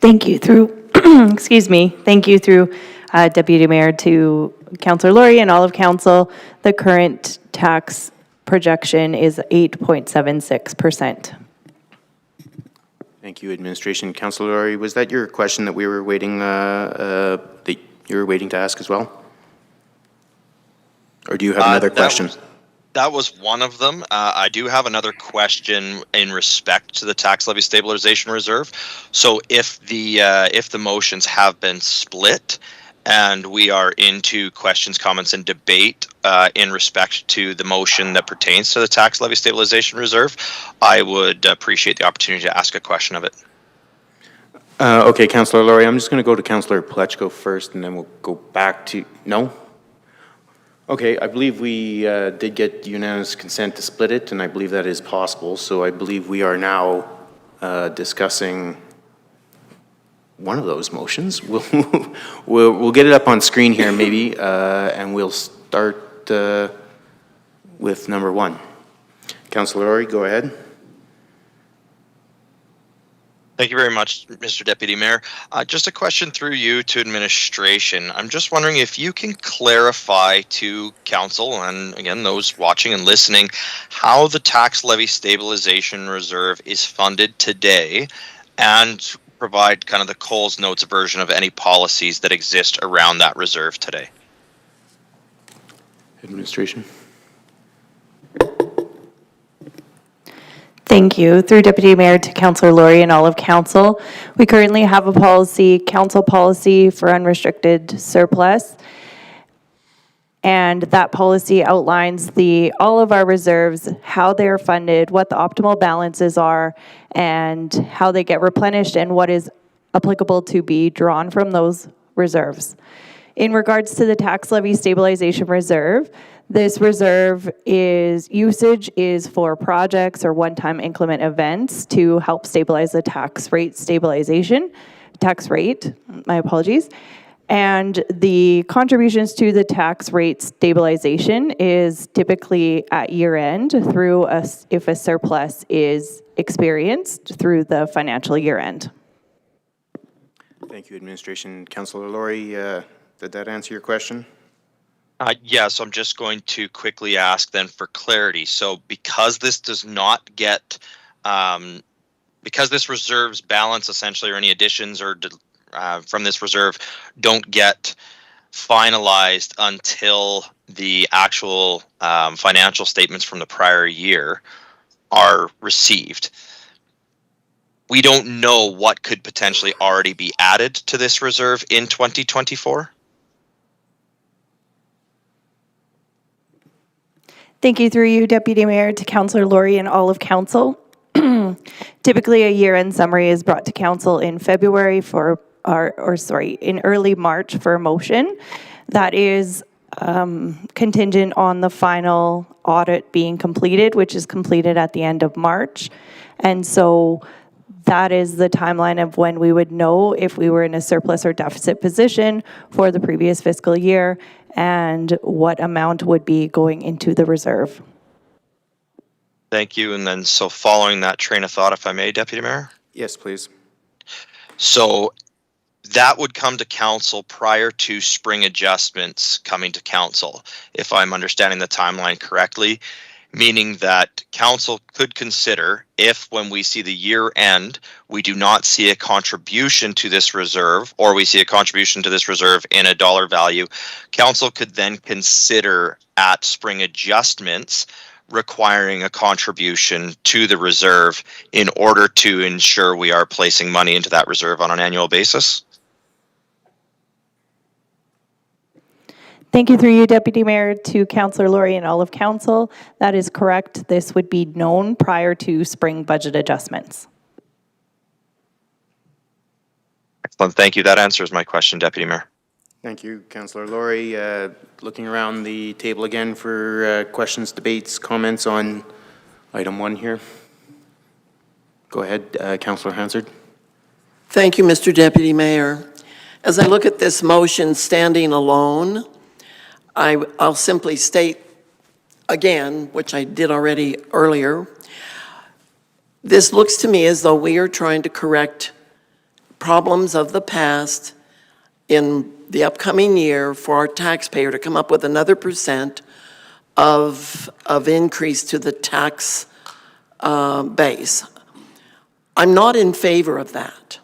Thank you through, excuse me, thank you through Deputy Mayor to Councillor Laurie and all of council. The current tax projection is 8.76%. Thank you, administration. Councillor Laurie, was that your question that we were waiting, that you were waiting to ask as well? Or do you have another question? That was one of them. I do have another question in respect to the tax levy stabilization reserve. So if the motions have been split and we are into questions, comments, and debate in respect to the motion that pertains to the tax levy stabilization reserve, I would appreciate the opportunity to ask a question of it. Okay, Councillor Laurie, I'm just going to go to Councillor Plechko first, and then we'll go back to, no? Okay, I believe we did get unanimous consent to split it, and I believe that is possible. So I believe we are now discussing one of those motions. We'll get it up on screen here maybe, and we'll start with number 1. Councillor Laurie, go ahead. Thank you very much, Mr. Deputy Mayor. Just a question through you to administration. I'm just wondering if you can clarify to council and again those watching and listening how the tax levy stabilization reserve is funded today, and provide kind of the Coles Notes version of any policies that exist around that reserve today. Administration. Thank you. Through Deputy Mayor to Councillor Laurie and all of council, we currently have a policy, council policy for unrestricted surplus. And that policy outlines all of our reserves, how they're funded, what the optimal balances are, and how they get replenished and what is applicable to be drawn from those reserves. In regards to the tax levy stabilization reserve, this reserve usage is for projects or one-time inclement events to help stabilize the tax rate, my apologies. And the contributions to the tax rate stabilization is typically at year end if a surplus is experienced through the financial year end. Thank you, administration. Councillor Laurie, did that answer your question? Yeah, so I'm just going to quickly ask then for clarity. So because this does not get, because this reserve's balance essentially, or any additions or from this reserve don't get finalized until the actual financial statements from the prior year are received, we don't know what could potentially already be added to this reserve in 2024? Thank you through you, Deputy Mayor, to Councillor Laurie and all of council. Typically, a year-end summary is brought to council in February in early March for a motion. That is contingent on the final audit being completed, which is completed at the end of March. And so that is the timeline of when we would know if we were in a surplus or deficit position for the previous fiscal year and what amount would be going into the reserve. Thank you. And then, so following that train of thought, if I may, Deputy Mayor? Yes, please. So that would come to council prior to spring adjustments coming to council, if I'm understanding the timeline correctly, meaning that council could consider if, when we see the year end, we do not see a contribution to this reserve, or we see a contribution to this reserve in a dollar value, council could then consider at spring adjustments requiring a contribution to the reserve in order to ensure we are placing money into that reserve on an annual basis. Thank you through you, Deputy Mayor, to Councillor Laurie and all of council. That is correct. This would be known prior to spring budget adjustments. Excellent. Thank you. That answers my question, Deputy Mayor. Thank you, Councillor Laurie. Looking around the table again for questions, debates, comments on item 1 here. Go ahead, Councillor Hansard. Thank you, Mr. Deputy Mayor. As I look at this motion standing alone, I'll simply state again, which I did already earlier, this looks to me as though we are trying to correct problems of the past in the upcoming year for our taxpayer to come up with another % of increase to the tax base. I'm not in favor of that.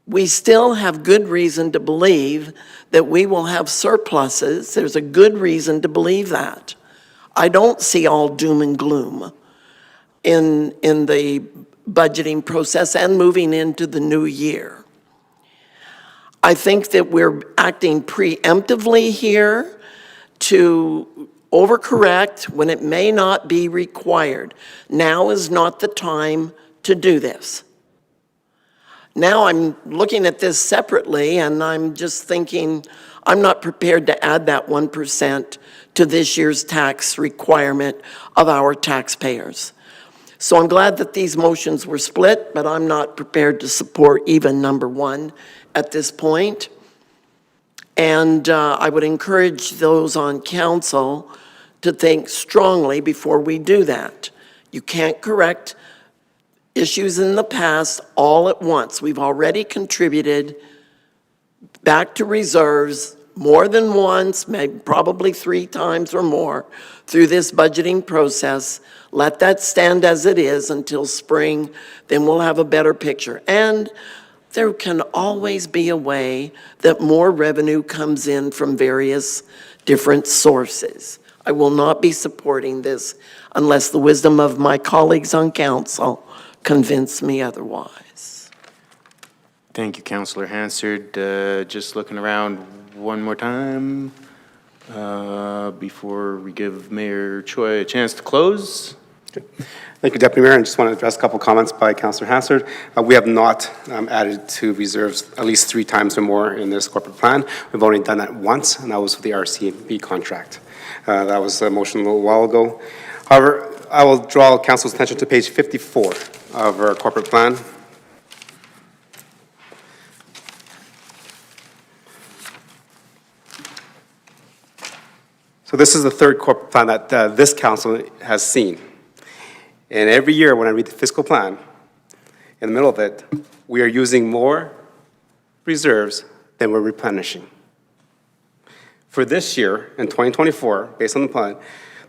We still have good reason to believe that we will have surpluses. There's a good reason to believe that. I don't see all doom and gloom in the budgeting process and moving into the new year. I think that we're acting preemptively here to overcorrect when it may not be required. Now is not the time to do this. Now I'm looking at this separately and I'm just thinking, I'm not prepared to add that 1% to this year's tax requirement of our taxpayers. So I'm glad that these motions were split, but I'm not prepared to support even number 1 at this point. And I would encourage those on council to think strongly before we do that. You can't correct issues in the past all at once. We've already contributed back to reserves more than once, maybe probably 3 times or more through this budgeting process. Let that stand as it is until spring, then we'll have a better picture. And there can always be a way that more revenue comes in from various different sources. I will not be supporting this unless the wisdom of my colleagues on council convince me otherwise. Thank you, Councillor Hansard. Just looking around one more time before we give Mayor Choi a chance to close. Thank you, Deputy Mayor. I just want to address a couple comments by Councillor Hansard. We have not added to reserves at least 3 times or more in this corporate plan. We've only done that once, and that was with the RCMP contract. That was a motion a little while ago. However, I will draw Council's attention to page 54 of our corporate plan. So this is the third corporate plan that this council has seen. And every year when I read the fiscal plan, in the middle of it, we are using more reserves than we're replenishing. For this year, in 2024, based on the plan,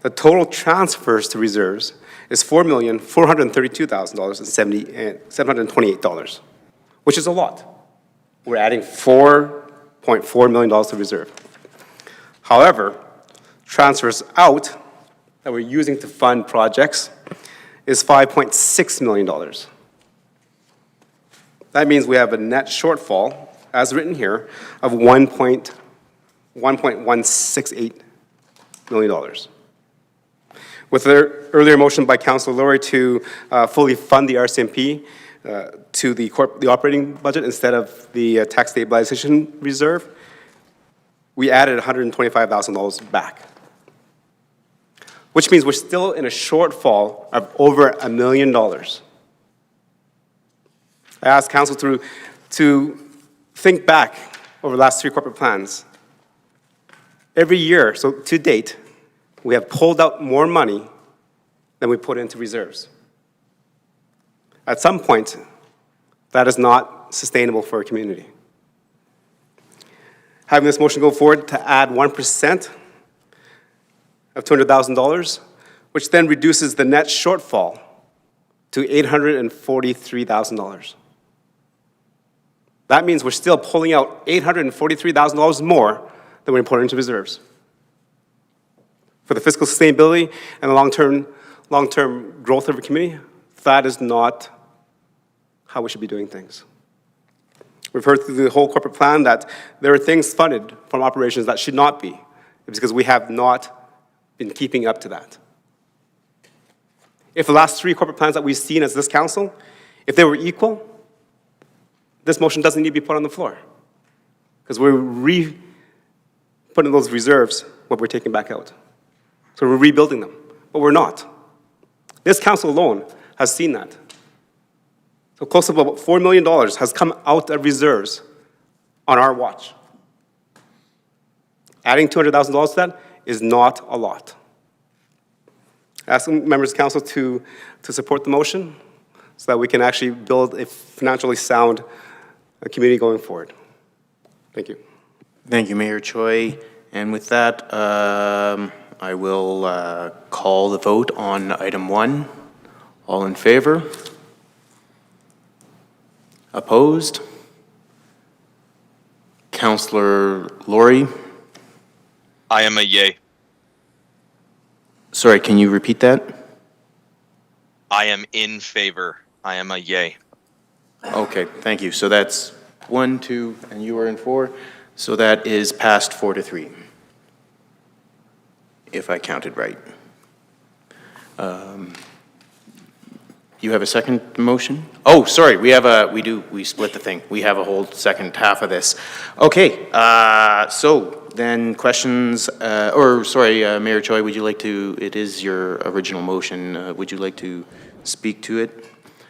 the total transfers to reserves is $4,432,728, which is a lot. We're adding $4.4 million to reserve. However, transfers out that we're using to fund projects is $5.6 million. That means we have a net shortfall, as written here, of $1.168 million. With the earlier motion by Councilor Lori to fully fund the RCMP to the operating budget instead of the tax stabilization reserve, we added $125,000 back, which means we're still in a shortfall of over $1 million. I asked council to think back over the last 3 corporate plans. Every year, so to date, we have pulled out more money than we put into reserves. At some point, that is not sustainable for a community. Having this motion go forward to add 1% of $200,000, which then reduces the net shortfall to $843,000. That means we're still pulling out $843,000 more than we put into reserves. For the fiscal sustainability and the long-term growth of our community, that is not how we should be doing things. We've heard through the whole corporate plan that there are things funded from operations that should not be. It's because we have not been keeping up to that. If the last 3 corporate plans that we've seen as this council, if they were equal, this motion doesn't need to be put on the floor. Because we're putting those reserves what we're taking back out. So we're rebuilding them, but we're not. This council alone has seen that. So close to about $4 million has come out of reserves on our watch. Adding $200,000 to that is not a lot. Asking members of council to support the motion so that we can actually build a financially sound community going forward. Thank you. Thank you, Mayor Choi. And with that, I will call the vote on item 1. All in favor? Opposed? Councillor Lori? I am a yay. Sorry, can you repeat that? I am in favor. I am a yay. Okay, thank you. So that's 1, 2, and you are in 4. So that is passed 4-3, if I counted right. You have a second motion? Oh, sorry, we split the thing. We have a whole second half of this. Okay, so then questions, Mayor Choi, would you like to, it is your original motion, would you like to speak to it?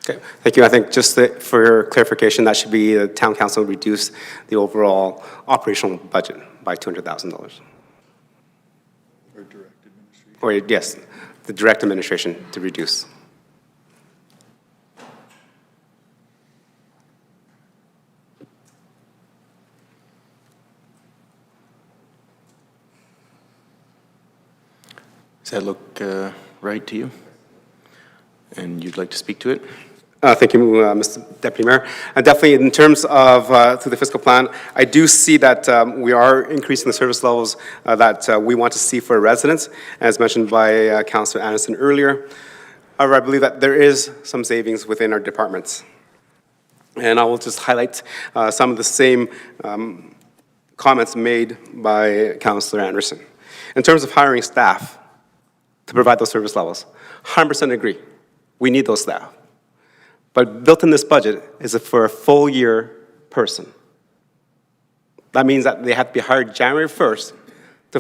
Okay, thank you. I think just for clarification, that should be the town council reduce the overall operational budget by $200,000. Or yes, the direct administration to reduce. Does that look right to you? And you'd like to speak to it? Thank you, Mr. Deputy Mayor. Definitely, in terms of through the fiscal plan, I do see that we are increasing the service levels that we want to see for residents, as mentioned by Councillor Anderson earlier. However, I believe that there is some savings within our departments. And I will just highlight some of the same comments made by Councillor Anderson. In terms of hiring staff to provide those service levels, 100% agree. We need those staff. But built in this budget is for a full year person. That means that they have to be hired January 1st to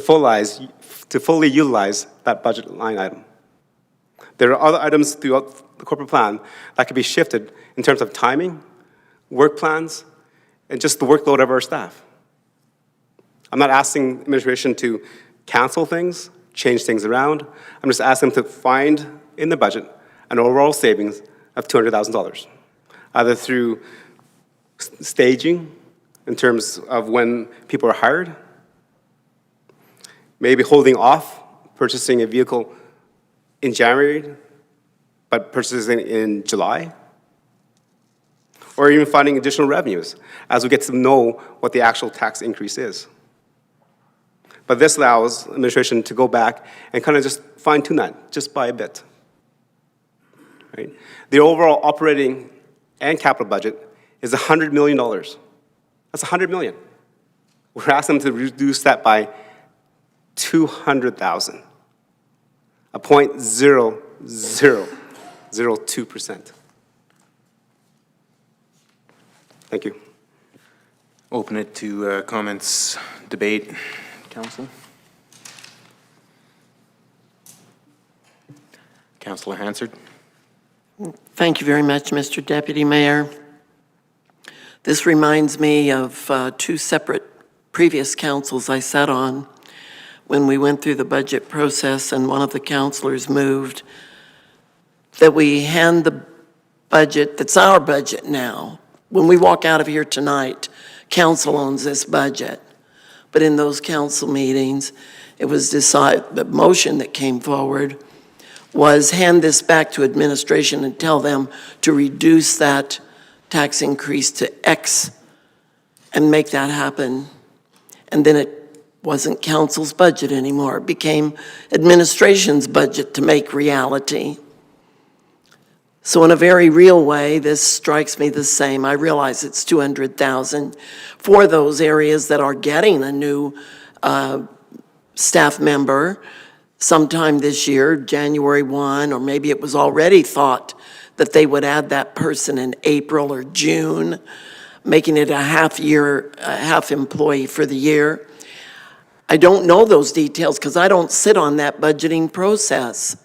fully utilize that budget line item. There are other items throughout the corporate plan that could be shifted in terms of timing, work plans, and just the workload of our staff. I'm not asking administration to cancel things, change things around. I'm just asking them to find in the budget an overall savings of $200,000, either through staging in terms of when people are hired, maybe holding off purchasing a vehicle in January, but purchasing in July, or even finding additional revenues as we get to know what the actual tax increase is. But this allows administration to go back and kind of just fine-tune that just by a bit. Right? The overall operating and capital budget is $100 million. That's $100 million. We're asking them to reduce that by $200,000, a 0.0002%. Thank you. Open it to comments, debate, council. Councillor Hansard. Thank you very much, Mr. Deputy Mayor. This reminds me of two separate previous councils I sat on when we went through the budget process, and one of the councilors moved that we hand the budget, that's our budget now. When we walk out of here tonight, council owns this budget. But in those council meetings, it was decided, the motion that came forward was hand this back to administration and tell them to reduce that tax increase to X and make that happen. And then it wasn't council's budget anymore. It became administration's budget to make reality. So in a very real way, this strikes me the same. I realize it's $200,000 for those areas that are getting a new staff member sometime this year, January 1, or maybe it was already thought that they would add that person in April or June, making it a half employee for the year. I don't know those details because I don't sit on that budgeting process.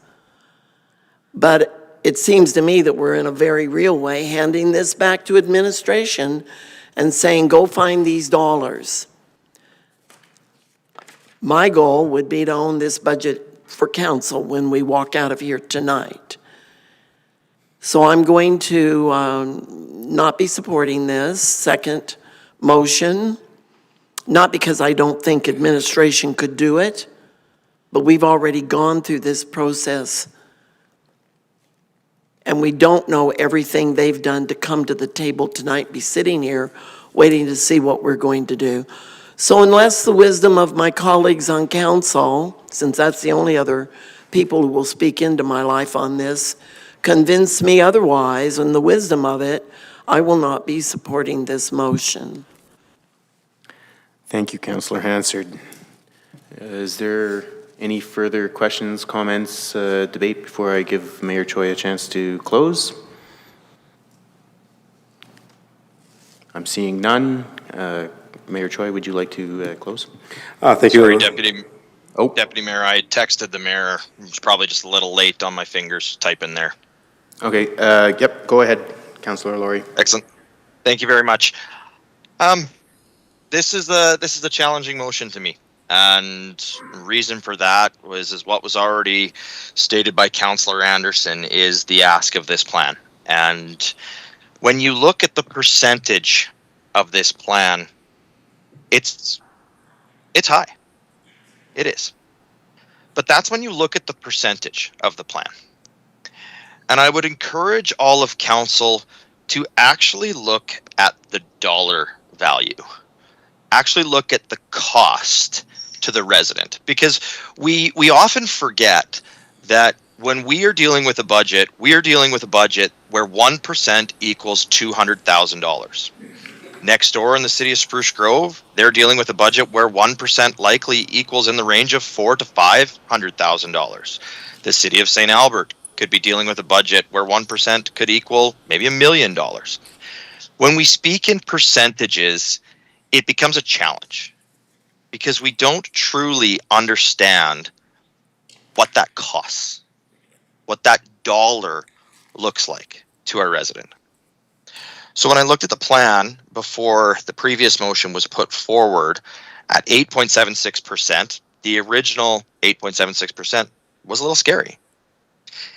But it seems to me that we're in a very real way handing this back to administration and saying, go find these dollars. My goal would be to own this budget for council when we walk out of here tonight. So I'm going to not be supporting this second motion, not because I don't think administration could do it, but we've already gone through this process and we don't know everything they've done to come to the table tonight, be sitting here waiting to see what we're going to do. So unless the wisdom of my colleagues on council, since that's the only other people who will speak into my life on this convince me otherwise, and the wisdom of it, I will not be supporting this motion. Thank you, Councillor Hansard. Is there any further questions, comments, debate before I give Mayor Choi a chance to close? I'm seeing none. Mayor Choi, would you like to close? Thank you. Sorry, Deputy Mayor, I texted the mayor. It was probably just a little late on my fingers typing there. Okay, yep, go ahead, Councillor Laurie. Excellent. Thank you very much. This is a challenging motion to me. And reason for that is what was already stated by Councillor Anderson is the ask of this plan. And when you look at the percentage of this plan, it's high. It is. But that's when you look at the percentage of the plan. And I would encourage all of council to actually look at the dollar value. Actually look at the cost to the resident, because we often forget that when we are dealing with a budget, we are dealing with a budget where 1% equals $200,000. Next door in the city of Spruce Grove, they're dealing with a budget where 1% likely equals in the range of $400,000 to $500,000. The city of St. Albert could be dealing with a budget where 1% could equal maybe $1 million. When we speak in percentages, it becomes a challenge because we don't truly understand what that costs, what that dollar looks like to our resident. So when I looked at the plan before the previous motion was put forward at 8.76%, the original 8.76% was a little scary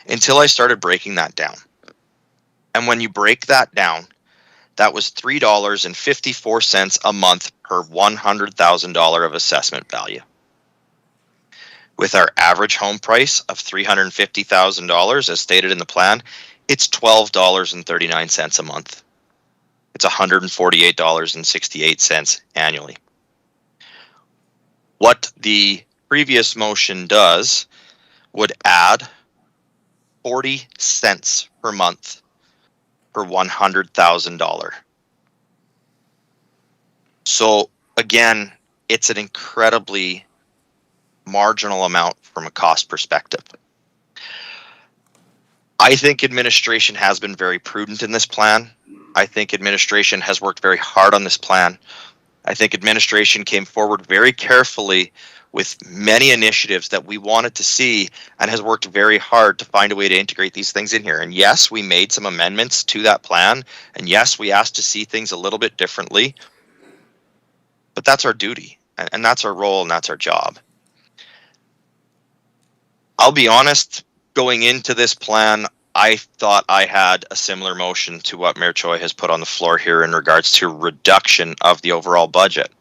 until I started breaking that down. And when you break that down, that was $3.54 a month per $100,000 of assessment value. With our average home price of $350,000, as stated in the plan, it's $12.39 a month. It's $148.68 annually. What the previous motion does would add 40 cents per month per $100,000. So again, it's an incredibly marginal amount from a cost perspective. I think administration has been very prudent in this plan. I think administration has worked very hard on this plan. I think administration came forward very carefully with many initiatives that we wanted to see and has worked very hard to find a way to integrate these things in here. And yes, we made some amendments to that plan. And yes, we asked to see things a little bit differently. But that's our duty, and that's our role, and that's our job. I'll be honest, going into this plan, I thought I had a similar motion to what Mayor Choi has put on the floor here in regards to reduction of the overall budget.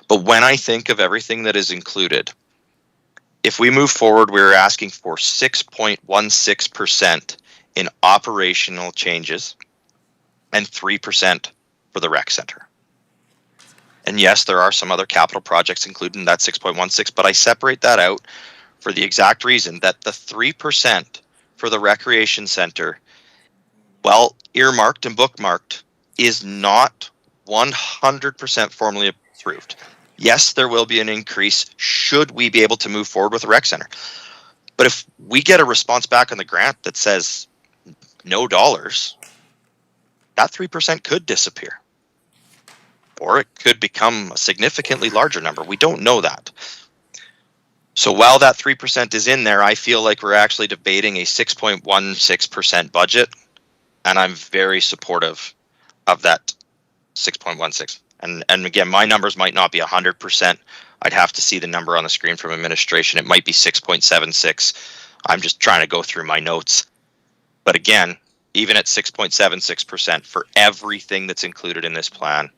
But when I think of everything that is included, if we move forward, we're asking for 6.16% in operational changes and 3% for the rec center. And yes, there are some other capital projects included in that 6.16, but I separate that out for the exact reason that the 3% for the recreation center, well, earmarked and bookmarked, is not 100% formally approved. Yes, there will be an increase should we be able to move forward with the rec center. But if we get a response back on the grant that says no dollars, that 3% could disappear. Or it could become a significantly larger number. We don't know that. So while that 3% is in there, I feel like we're actually debating a 6.16% budget, and I'm very supportive of that 6.16. And again, my numbers might not be 100%. I'd have to see the number on the screen from administration. It might be 6.76. I'm just trying to go through my notes. But again, even at 6.76% for everything that's included in this plan,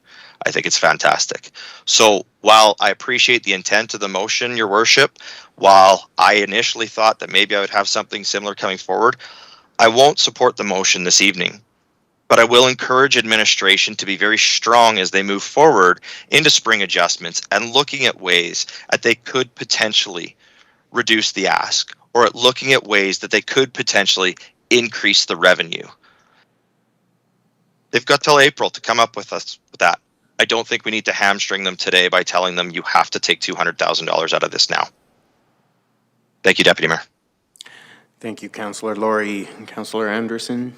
I think it's fantastic. So while I appreciate the intent of the motion, Your Worship, while I initially thought that maybe I would have something similar coming forward, I won't support the motion this evening. But I will encourage administration to be very strong as they move forward into spring adjustments and looking at ways that they could potentially reduce the ask, or at looking at ways that they could potentially increase the revenue. They've got till April to come up with us with that. I don't think we need to hamstring them today by telling them you have to take $200,000 out of this now. Thank you, Deputy Mayor. Thank you, Councillor Laurie. Councillor Anderson?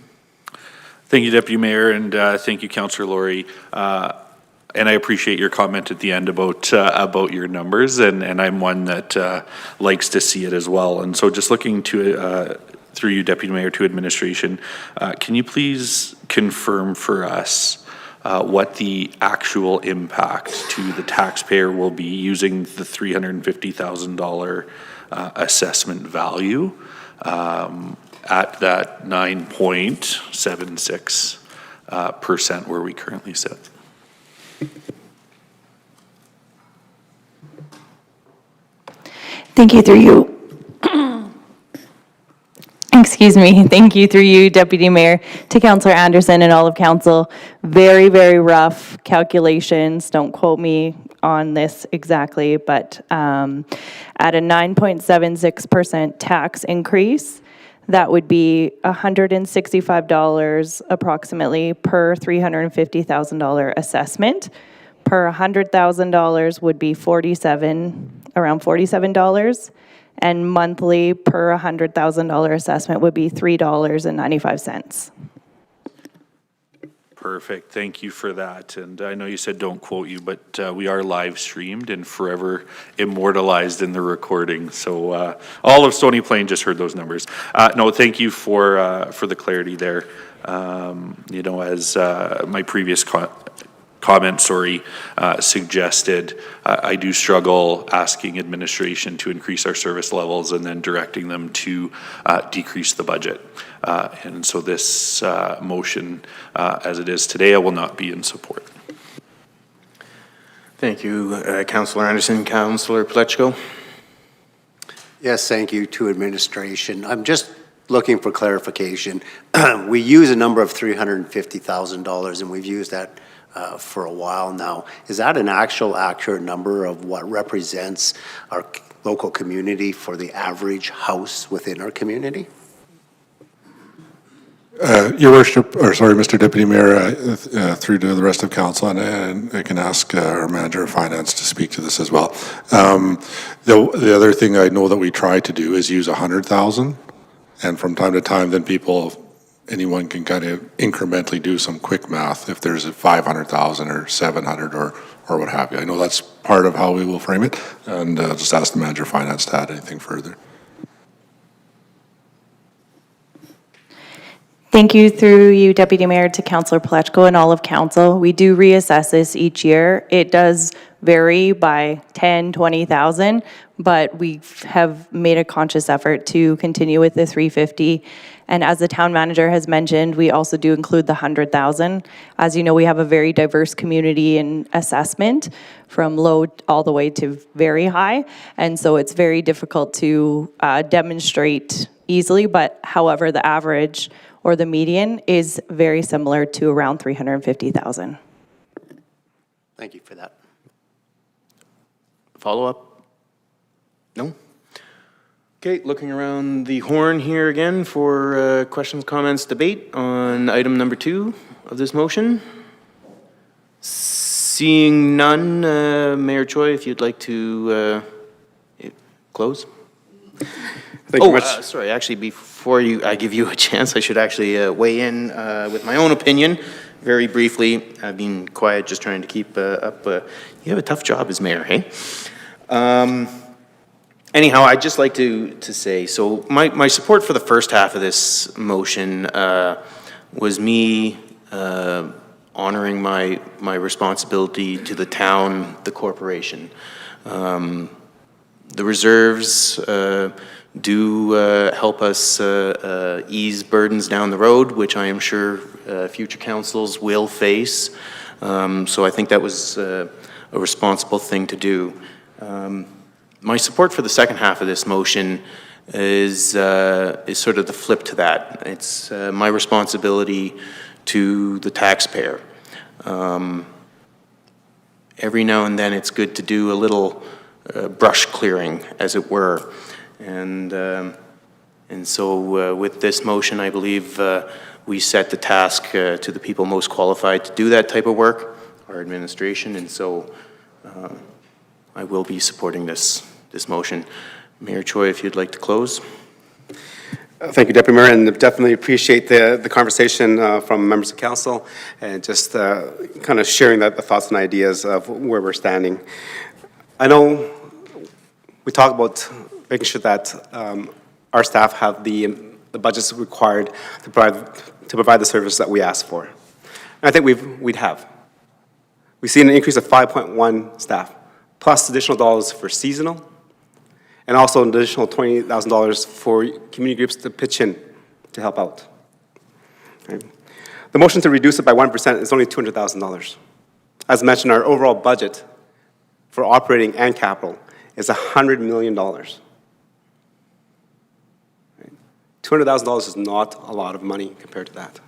Thank you, Deputy Mayor, and thank you, Councillor Laurie. And I appreciate your comment at the end about your numbers, and I'm one that likes to see it as well. And so just looking to, through you, Deputy Mayor, to administration, can you please confirm for us what the actual impact to the taxpayer will be using the $350,000 assessment value at that 9.76% where we currently sit? Thank you through you. Excuse me. Thank you through you, Deputy Mayor, to Councillor Anderson and all of council. Very, very rough calculations. Don't quote me on this exactly, but at a 9.76% tax increase, that would be $165 approximately per $350,000 assessment. Per $100,000 would be around $47, and monthly per $100,000 assessment would be $3.95. Perfect. Thank you for that. And I know you said don't quote you, but we are live streamed and forever immortalized in the recording. So all of Stony Plain just heard those numbers. No, thank you for the clarity there. You know, as my previous comment, suggested, I do struggle asking administration to increase our service levels and then directing them to decrease the budget. And so this motion, as it is today, I will not be in support. Thank you, Councillor Anderson. Councillor Plechko? Yes, thank you to administration. I'm just looking for clarification. We use a number of $350,000, and we've used that for a while now. Is that an actual accurate number of what represents our local community for the average house within our community? Your Worship, or sorry, Mr. Deputy Mayor, through to the rest of council, and I can ask our Manager of Finance to speak to this as well. The other thing I know that we try to do is use 100,000, and from time to time, then anyone can kind of incrementally do some quick math if there's a 500,000 or 700 or what have you. I know that's part of how we will frame it, and just ask the Manager of Finance to add anything further. Thank you through you, Deputy Mayor, to Councillor Plechko and all of council. We do reassess this each year. It does vary by 10, 20,000, but we have made a conscious effort to continue with the 350. And as the town manager has mentioned, we also do include the 100,000. As you know, we have a very diverse community in assessment, from low all the way to very high. And so it's very difficult to demonstrate easily, but however, the average or the median is very similar to around 350,000. Thank you for that. Follow-up? No? Okay, looking around the horn here again for questions, comments, debate on item number 2 of this motion. Seeing none, Mayor Choi, if you'd like to close. Thank you much. Sorry, actually, before I give you a chance, I should actually weigh in with my own opinion very briefly. I've been quiet, just trying to keep up. You have a tough job as mayor, hey? Anyhow, I'd just like to say, so my support for the first half of this motion was me honoring my responsibility to the town, the corporation. The reserves do help us ease burdens down the road, which I am sure future councils will face. So I think that was a responsible thing to do. My support for the second half of this motion is sort of the flip to that. It's my responsibility to the taxpayer. Every now and then it's good to do a little brush clearing, as it were. And so with this motion, I believe we set the task to the people most qualified to do that type of work, our administration, and so I will be supporting this motion. Mayor Choi, if you'd like to close. Thank you, Deputy Mayor, and definitely appreciate the conversation from members of council and just kind of sharing the thoughts and ideas of where we're standing. I know we talk about making sure that our staff have the budgets required to provide the service that we ask for. And I think we'd have. We've seen an increase of 5.1 staff, plus additional dollars for seasonal, and also an additional $20,000 for community groups to pitch in to help out. Okay. The motion to reduce it by 1% is only $200,000. As mentioned, our overall budget for operating and capital is $100 million. $200,000 is not a lot of money compared to that.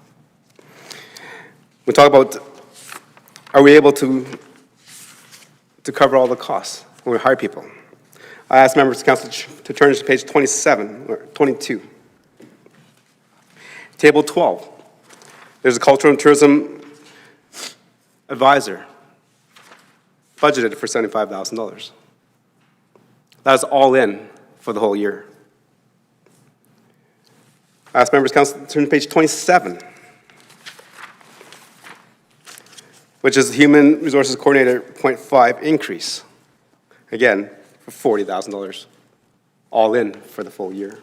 We talk about, are we able to cover all the costs when we hire people? I asked members of council to turn to page 27, or 22. Table 12. There's a cultural and tourism advisor, budgeted for $75,000. That's all in for the whole year. I asked members of council to turn to page 27, which is the Human Resources Coordinator 0.5 increase. Again, for $40,000, all in for the full year.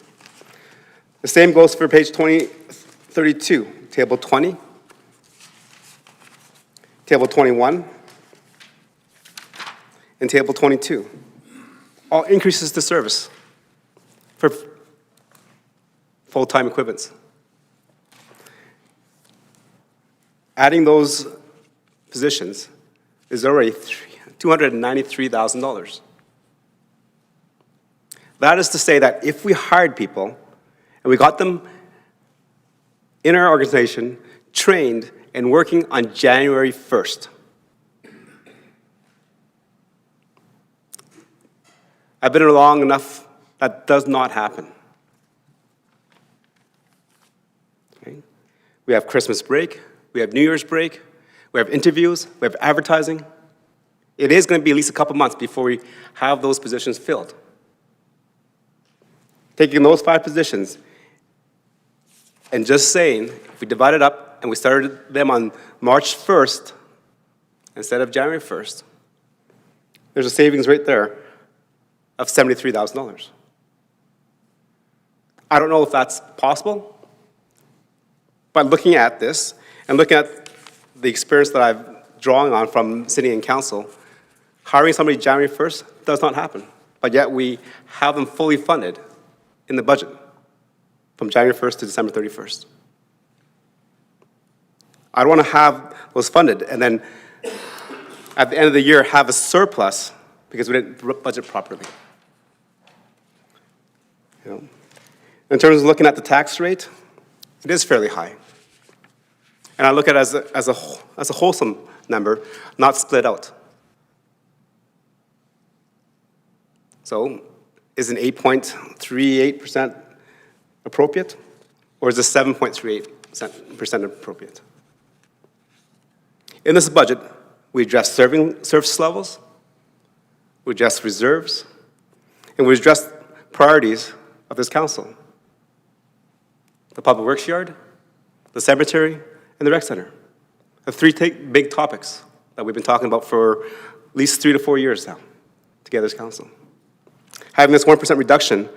The same goes for page 32, table 20, table 21, and table 22. All increases to service for full-time equivalents. Adding those positions is already $293,000. That is to say that if we hired people and we got them in our organization, trained and working on January 1st, I've been here long enough, that does not happen. Okay? We have Christmas break, we have New Year's break, we have interviews, we have advertising. It is going to be at least a couple months before we have those positions filled. Taking those 5 positions and just saying, if we divide it up and we started them on March 1st instead of January 1st, there's a savings right there of $73,000. I don't know if that's possible, but looking at this and looking at the experience that I've drawn on from sitting in council, hiring somebody January 1st does not happen, but yet we have them fully funded in the budget from January 1st to December 31st. I don't want to have those funded and then at the end of the year have a surplus because we didn't budget properly. You know? In terms of looking at the tax rate, it is fairly high. And I look at it as a wholesome number, not split out. So, is an 8.38% appropriate, or is a 7.38% appropriate? In this budget, we address service levels, we address reserves, and we address priorities of this council. The public works yard, the cemetery, and the rec center. The 3 big topics that we've been talking about for at least 3 to 4 years now, together as council. Having this 1% reduction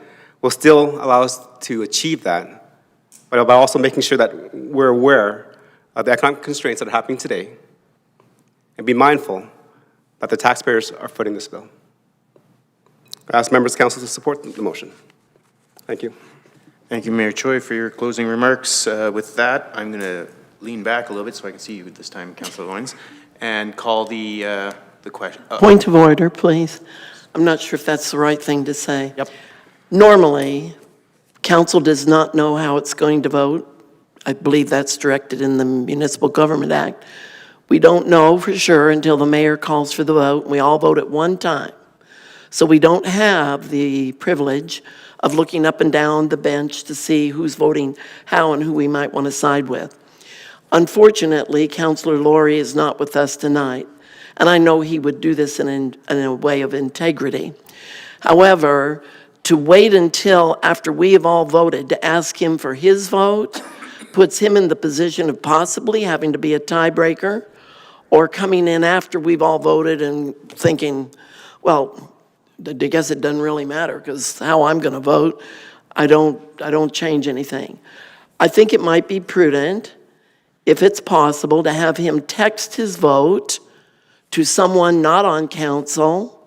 will still allow us to achieve that, but by also making sure that we're aware of the economic constraints that are happening today and be mindful that the taxpayers are footing this bill. I ask members of council to support the motion. Thank you. Thank you, Mayor Choi, for your closing remarks. With that, I'm going to lean back a little bit so I can see you this time, Councilor Loynes, and call the question. Point of order, please. I'm not sure if that's the right thing to say. Yep. Normally, council does not know how it's going to vote. I believe that's directed in the Municipal Government Act. We don't know for sure until the mayor calls for the vote. We all vote at one time. So we don't have the privilege of looking up and down the bench to see who's voting how and who we might want to side with. Unfortunately, Councillor Laurie is not with us tonight, and I know he would do this in a way of integrity. However, to wait until after we have all voted to ask him for his vote puts him in the position of possibly having to be a tiebreaker, or coming in after we've all voted and thinking, well, I guess it doesn't really matter because how I'm going to vote, I don't change anything. I think it might be prudent, if it's possible, to have him text his vote to someone not on council,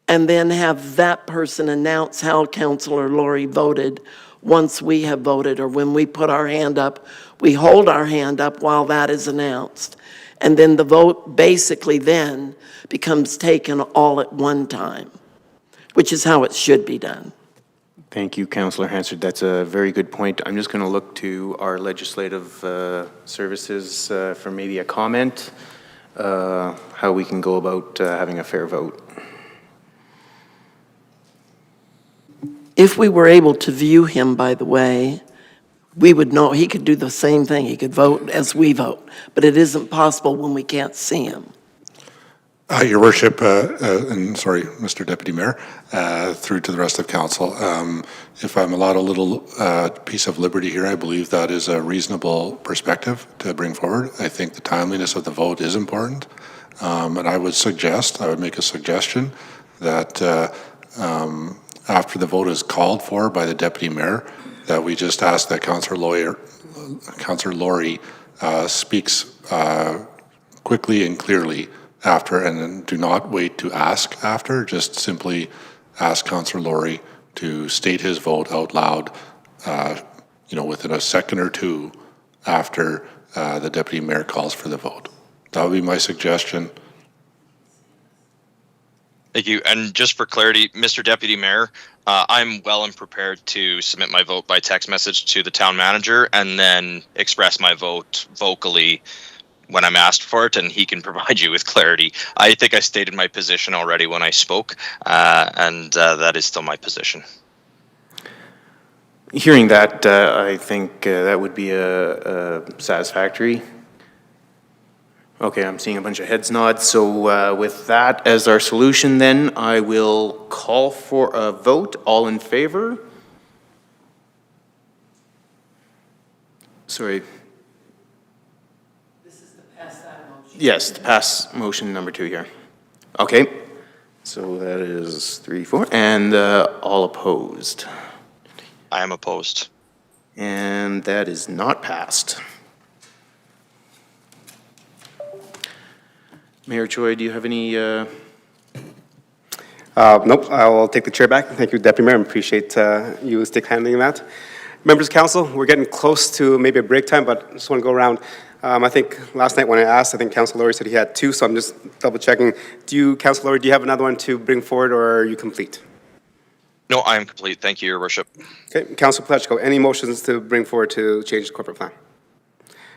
and then have that person announce how Councillor Laurie voted once we have voted, or when we put our hand up, we hold our hand up while that is announced. And then the vote basically then becomes taken all at one time, which is how it should be done. Thank you, Councillor Hansard. That's a very good point. I'm just going to look to our legislative services for maybe a comment, how we can go about having a fair vote. If we were able to view him, by the way, we would know he could do the same thing. He could vote as we vote, but it isn't possible when we can't see him. Your Worship, and sorry, Mr. Deputy Mayor, through to the rest of council, if I'm allowed a little piece of liberty here, I believe that is a reasonable perspective to bring forward. I think the timeliness of the vote is important, and I would make a suggestion that after the vote is called for by the Deputy Mayor, that we just ask that Councillor Laurie speaks quickly and clearly after, and then do not wait to ask after. Just simply ask Councillor Laurie to state his vote out loud, within a second or two after the Deputy Mayor calls for the vote. That would be my suggestion. Thank you. And just for clarity, Mr. Deputy Mayor, I'm well and prepared to submit my vote by text message to the town manager and then express my vote vocally when I'm asked for it, and he can provide you with clarity. I think I stated my position already when I spoke, and that is still my position. Hearing that, I think that would be a satisfactory. Okay, I'm seeing a bunch of heads nod. So with that as our solution, then I will call for a vote. All in favor? Sorry. This is to pass that motion. Yes, to pass motion number 2 here. Okay, so that is 3, 4, and all opposed. I am opposed. And that is not passed. Mayor Choi, do you have any? Nope, I will take the chair back. Thank you, Deputy Mayor. I appreciate you stick handling that. Members of council, we're getting close to maybe a break time, but I just want to go around. I think last night when I asked, I think Councillor Laurie said he had 2, so I'm just double checking. Councillor Laurie, do you have another one to bring forward, or are you complete? No, I am complete. Thank you, Your Worship. Okay, Councillor Plechko, any motions to bring forward to change the corporate plan?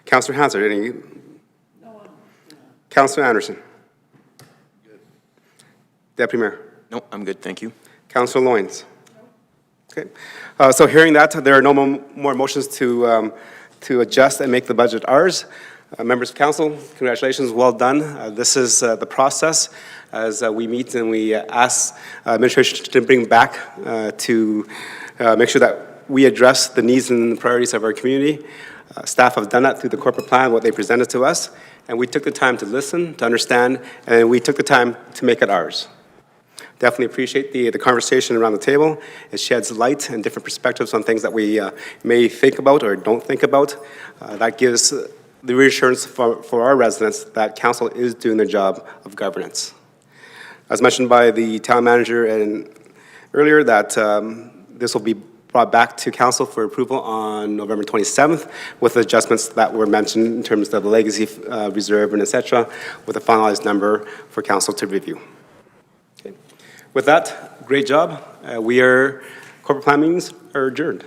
Councillor Hansard, any? Councillor Anderson? Good. Deputy Mayor? No, I'm good, thank you. Councillor Loynes? Okay. So hearing that, there are no more motions to adjust and make the budget ours. Members of council, congratulations, well done. This is the process as we meet and we ask administration to bring back to make sure that we address the needs and the priorities of our community. Staff have done that through the corporate plan, what they presented to us, and we took the time to listen, to understand, and we took the time to make it ours. Definitely appreciate the conversation around the table. It sheds light and different perspectives on things that we may think about or don't think about. That gives the reassurance for our residents that council is doing their job of governance. As mentioned by the town manager earlier, that this will be brought back to council for approval on November 27th with adjustments that were mentioned in terms of the legacy reserve and et cetera, with a finalized number for council to review. Okay. With that, great job. Corporate plan meetings are adjourned.